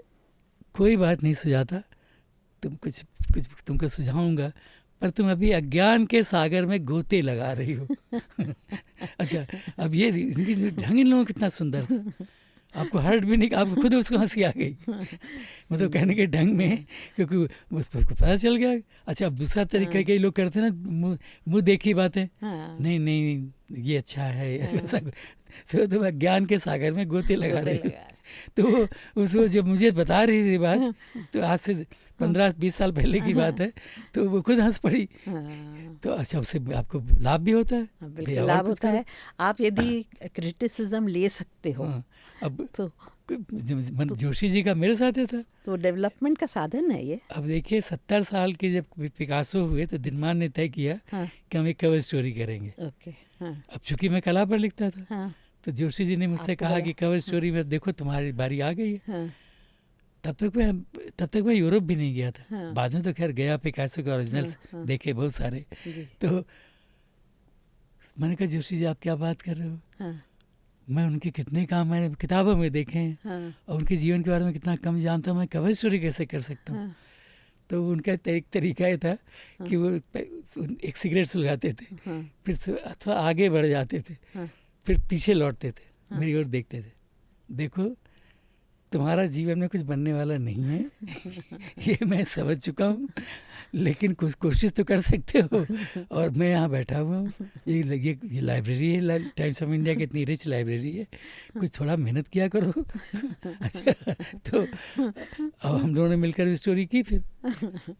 कोई बात नहीं सुजाता, कुछ तुमको सुझाऊंगा, पर तुम अभी अज्ञान के सागर में गोते लगा रही हो। अच्छा, अब ये ढंग इन लोगों का कितना सुंदर था, आपको हर्ट भी नहीं, आपको खुद उसको हंसी आ गई। मतलब कहने के ढंग में, क्योंकि उसको पता चल गया। अच्छा, अब दूसरा तरीका कई लोग करते हैं ना, मुँह देखी बातें, हाँ, नहीं ये अच्छा है, ऐसा। तो तुम अज्ञान के सागर में गोते लगा रही हो। तो उसको जब मुझे बता रही थी बात, तो आज से 15-20 साल पहले की बात है, तो वो खुद हंस पड़ी। तो अच्छा, उससे आपको लाभ भी होता है। बिल्कुल लाभ होता है। आप यदि क्रिटिसिज्म ले सकते हो। हाँ, अब तो जोशी जी का मेरे साथ था, तो डेवलपमेंट का साधन है ये। अब देखिए 70 साल के जब पिकासो हुए तो दिनमान ने तय किया कि हम एक कवर स्टोरी करेंगे। ओके, हाँ, अब चूंकि मैं कला पर लिखता था, हाँ, तो जोशी जी ने मुझसे कहा कि कवर स्टोरी में देखो तुम्हारी बारी आ गई है। हाँ, तब तक मैं यूरोप भी नहीं गया था। हाँ, बाद में तो खैर गया, पिकासो के ओरिजिनल्स देखे बहुत सारे। तो मैंने कहा जोशी जी आप क्या बात कर रहे हो, हाँ, मैं उनके कितने काम मैंने किताबों में देखे हैं, हाँ, और उनके जीवन के बारे में कितना कम जानता हूँ, मैं कवर स्टोरी कैसे कर सकता हूँ। हाँ, तो उनका एक तरीका ये था कि वो एक सिगरेट सुलगाते थे, हाँ, फिर अथवा आगे बढ़ जाते थे, हाँ, फिर पीछे लौटते थे, मेरी ओर देखते थे, देखो तुम्हारा जीवन में कुछ बनने वाला नहीं है। ये मैं समझ चुका हूँ, लेकिन कुछ कोशिश तो कर सकते हो। और मैं यहाँ बैठा हुआ हूँ, ये लाइब्रेरी है, टाइम्स ऑफ इंडिया की इतनी रिच लाइब्रेरी है, कुछ थोड़ा मेहनत किया करो। अच्छा, तो अब हम दोनों ने मिलकर स्टोरी की फिर।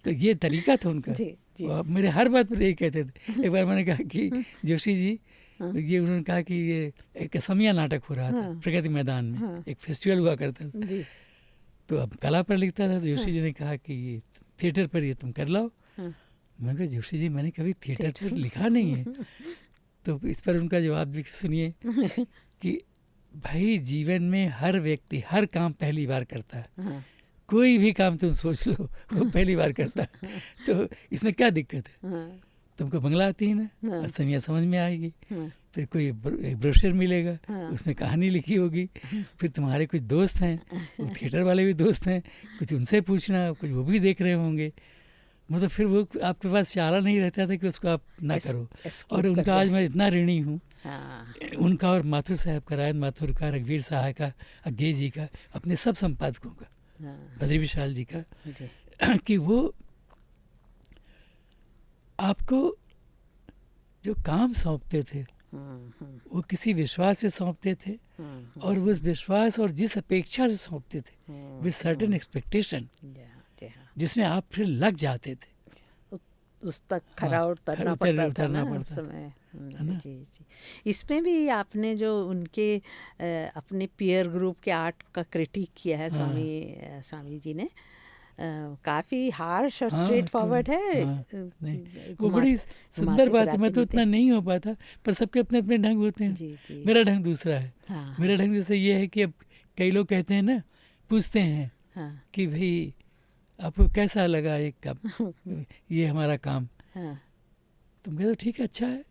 तो ये तरीका था उनका। जी, जी, अब मेरे हर बात पर यही कहते थे। एक बार मैंने कहा कि जोशी जी, ये उन्होंने कहा कि ये एक असमिया नाटक हो रहा था प्रगति मैदान में, एक फेस्टिवल हुआ करता था, तो अब कला पर लिखता था। तो जोशी जी ने कहा कि ये थिएटर पर ये तुम कर लाओ। मैंने कहा जोशी जी मैंने कभी थिएटर पर लिखा नहीं है। तो इस पर उनका जवाब भी सुनिए कि भाई जीवन में हर व्यक्ति हर काम पहली बार करता है, कोई भी काम तुम सोच लो वो पहली बार करता है, तो इसमें क्या दिक्कत है। तुमको बंगला आती है ना, असमिया समझ में आएगी, फिर कोई एक ब्रोशर मिलेगा, उसमें कहानी लिखी होगी, फिर तुम्हारे कुछ दोस्त हैं, वो थिएटर वाले भी दोस्त हैं, कुछ उनसे पूछना, कुछ वो भी देख रहे होंगे, मतलब फिर वो आपके पास चारा नहीं रहता था कि उसको आप ना करो। और उनका आज मैं इतना ऋणी हूँ, उनका और माथुर साहब का, रायन माथुर का, रघुवीर साहा का, अज्ञे जी का, अपने सब संपादकों का, बद्री विशाल जी का, कि वो आपको जो काम सौंपते थे वो किसी विश्वास से सौंपते थे, और उस विश्वास और जिस अपेक्षा से सौंपते थे, विद सर्टेन एक्सपेक्टेशन, जिसमें आप फिर लग जाते थे, उस तक खरा उतरना पड़ता ना उस समय। जी, जी। इसमें भी आपने जो उनके अपने पीयर ग्रुप के आर्ट का क्रिटिक किया है स्वामी जी ने, काफ़ी हार्श और स्ट्रेट फॉरवर्ड है। वो बड़ी सुंदर बात है। मैं तो उतना नहीं हो पाता, पर सबके अपने अपने ढंग होते हैं। जी, जी। मेरा ढंग दूसरा है। मेरा ढंग जैसे ये है कि अब कई लोग कहते हैं ना, पूछते हैं कि भाई आपको कैसा लगा ये काम, ये हमारा काम। तुम कहते हो ठीक है, अच्छा है।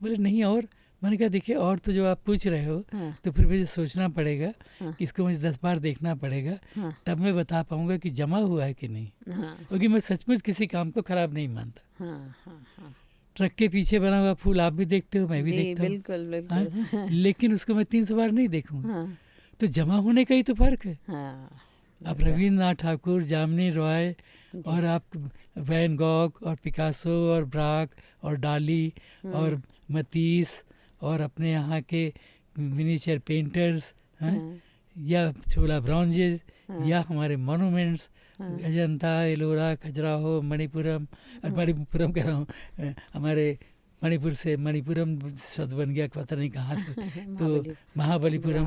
बोले नहीं, और मैंने कहा देखिए, और तो जो आप पूछ रहे हो तो फिर मुझे सोचना पड़ेगा, इसको मुझे 10 बार देखना पड़ेगा, तब मैं बता पाऊंगा कि जमा हुआ है कि नहीं, क्योंकि मैं सचमुच किसी काम को खराब नहीं मानता। ट्रक के पीछे बना हुआ फूल आप भी देखते हो, मैं भी देखता हूँ, बिल्कुल बिल्कुल। लेकिन उसको मैं 300 बार नहीं देखूंगा। तो जमा होने का ही तो फर्क है। आप रविन्द्रनाथ ठाकुर, जामिनी रॉय, और आप वैन गॉग और पिकासो और ब्राक और डाली और मतीस और अपने यहाँ के मिनीचर पेंटर्स हैं, या छोला ब्रॉन्जेस, या हमारे मोनूमेंट्स, अजंता, एलोरा, खजुराहो, मणिपुरम, और मणिपुरम कह रहा हूँ, हमारे मणिपुर से मणिपुरम शब्द बन गया, पता नहीं कहाँ से, तो महाबलीपुरम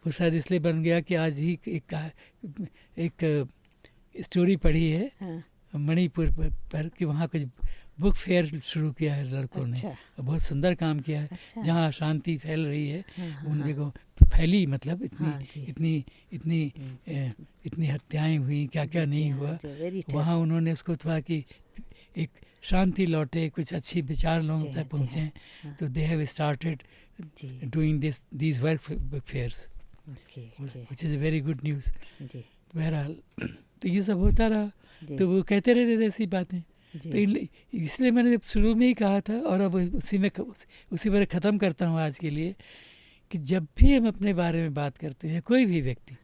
वो शायद इसलिए बन गया कि आज ही एक स्टोरी पढ़ी है मणिपुर पर कि वहाँ कुछ बुक फेयर शुरू किया है लड़कों ने, बहुत सुंदर काम किया है। जहाँ अशांति फैल रही है उन जगहों फैली, मतलब इतनी हत्याएं हुई, क्या क्या नहीं हुआ, वहाँ उन्होंने उसको थोड़ा कि एक शांति लौटे, कुछ अच्छी विचार लोगों तक पहुँचे, तो they have started doing these work book fairs, which is a very good news। बहरहाल तो ये सब होता रहा, तो वो कहते रहते थे ऐसी बातें, तो इसलिए मैंने शुरू में ही कहा था, और अब उसी पर ख़त्म करता हूँ आज के लिए, कि जब भी हम अपने बारे में बात करते हैं, कोई भी व्यक्ति,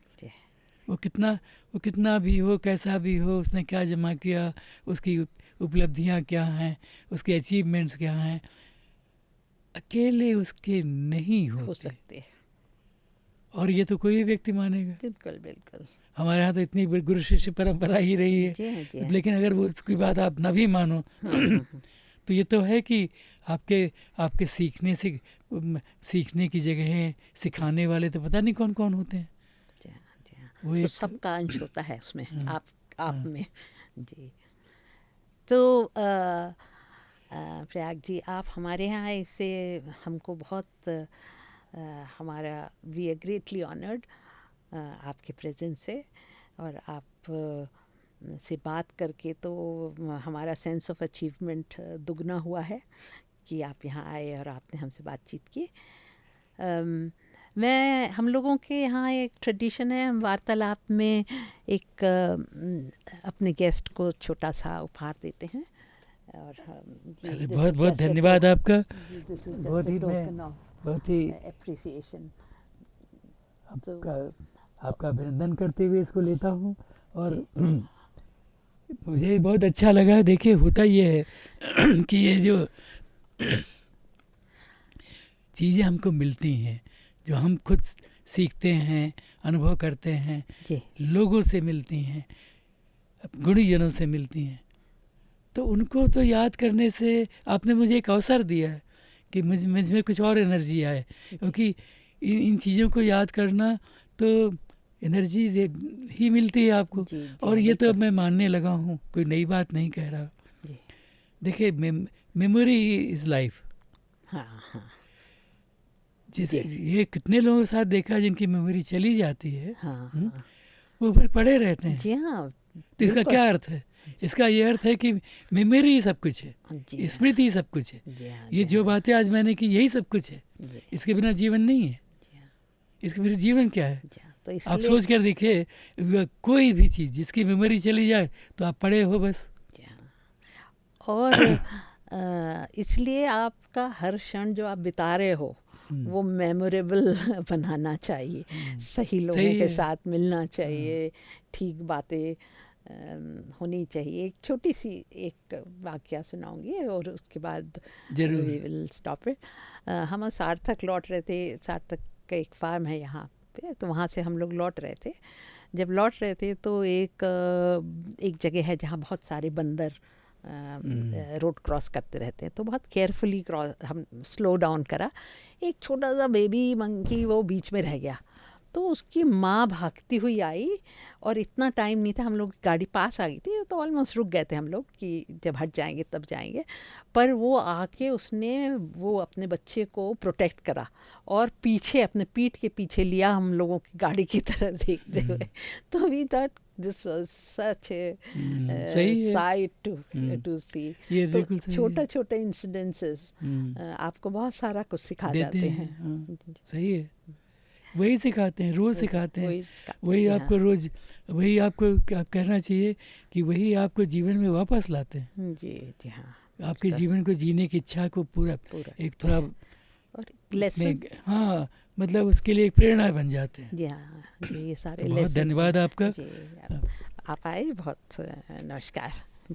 वो कितना भी हो, कैसा भी हो, उसने क्या जमा किया, उसकी उपलब्धियाँ क्या हैं, उसके अचीवमेंट्स क्या हैं, अकेले उसके नहीं हो सकते। और ये तो कोई भी व्यक्ति मानेगा। बिल्कुल बिल्कुल। हमारे यहाँ तो इतनी गुरु शिष्य परंपरा ही रही है, जी। लेकिन अगर वो उसकी बात आप न भी मानो तो ये तो है कि आपके सीखने की जगह सिखाने वाले तो पता नहीं कौन कौन होते हैं। वो तो सबका अंश होता है उसमें, आप में। जी। तो प्रयाग जी, आप हमारे यहाँ इससे हमको बहुत हमारा वी आर ग्रेटली ऑनर्ड आपके प्रेजेंस से, और आप से बात करके तो हमारा सेंस ऑफ अचीवमेंट दुगना हुआ है कि आप यहाँ आए और आपने हमसे बातचीत की। हम लोगों के यहाँ एक ट्रेडिशन है, हम वार्तालाप में एक अपने गेस्ट को छोटा सा उपहार देते हैं, और बहुत बहुत धन्यवाद आपका, बहुत ही एप्रिसिएशन, आपका अभिनंदन करते हुए इसको लेता हूँ, और मुझे बहुत अच्छा लगा। देखिए, होता ये है कि ये जो चीज़ें हमको मिलती हैं, जो हम खुद सीखते हैं, अनुभव करते हैं, लोगों से मिलती हैं, गुणीजनों से मिलती हैं, तो उनको तो याद करने से आपने मुझे एक अवसर दिया है कि मुझ में कुछ और एनर्जी आए, क्योंकि इन चीज़ों को याद करना तो एनर्जी ही मिलती है आपको। और ये तो मैं मानने लगा हूँ, कोई नई बात नहीं कह रहा। देखिए, मेमोरी इज़ लाइफ। जैसे ये कितने लोगों के साथ देखा जिनकी मेमोरी चली जाती है, वो फिर पड़े रहते हैं। जी हाँ। तो इसका क्या अर्थ है? इसका ये अर्थ है कि मेमोरी ही सब कुछ है, स्मृति ही सब कुछ है। ये जो बातें आज मैंने की, यही सब कुछ है, इसके बिना जीवन नहीं है। इसके बिना जीवन क्या है? तो आप सोच कर देखिए, कोई भी चीज़ जिसकी मेमोरी चली जाए तो आप पड़े हो बस। और इसलिए आपका हर क्षण जो आप बिता रहे हो वो मेमोरेबल बनाना चाहिए, सही लोगों के साथ मिलना चाहिए, ठीक बातें होनी चाहिए। एक छोटी सी एक वाकया सुनाऊंगी और उसके बाद वी विल स्टॉप इट। हम सार्थक लौट रहे थे, सार्थक का एक फार्म है यहाँ पे, तो वहाँ से हम लोग लौट रहे थे। जब लौट रहे थे तो एक जगह है जहाँ बहुत सारे बंदर रोड क्रॉस करते रहते हैं, तो बहुत केयरफुली हम स्लो डाउन करा। एक छोटा सा बेबी मंकी वो बीच में रह गया, तो उसकी माँ भागती हुई आई और इतना टाइम नहीं था, हम लोग गाड़ी पास आ गई थी तो ऑलमोस्ट रुक गए थे हम लोग कि जब हट जाएंगे तब जाएंगे, पर वो आके उसने वो अपने बच्चे को प्रोटेक्ट करा और पीछे अपने पीठ के पीछे लिया हम लोगों की गाड़ी की तरफ देखते हुए। तो we thought this was such a sight to see. तो छोटा छोटा इंसिडेंसेस आपको बहुत सारा कुछ सिखा जाते हैं। सही है, वही सिखाते हैं, रोज़ सिखाते हैं, वही आपको रोज़, वही आपको कहना चाहिए कि वही आपको जीवन में वापस लाते हैं। जी जी हाँ, आपके जीवन को जीने की इच्छा को पूरा एक थोड़ा हाँ, मतलब उसके लिए एक प्रेरणा बन जाते हैं। जी हाँ जी, ये सारे बहुत धन्यवाद आपका। आप आए, बहुत नमस्कार।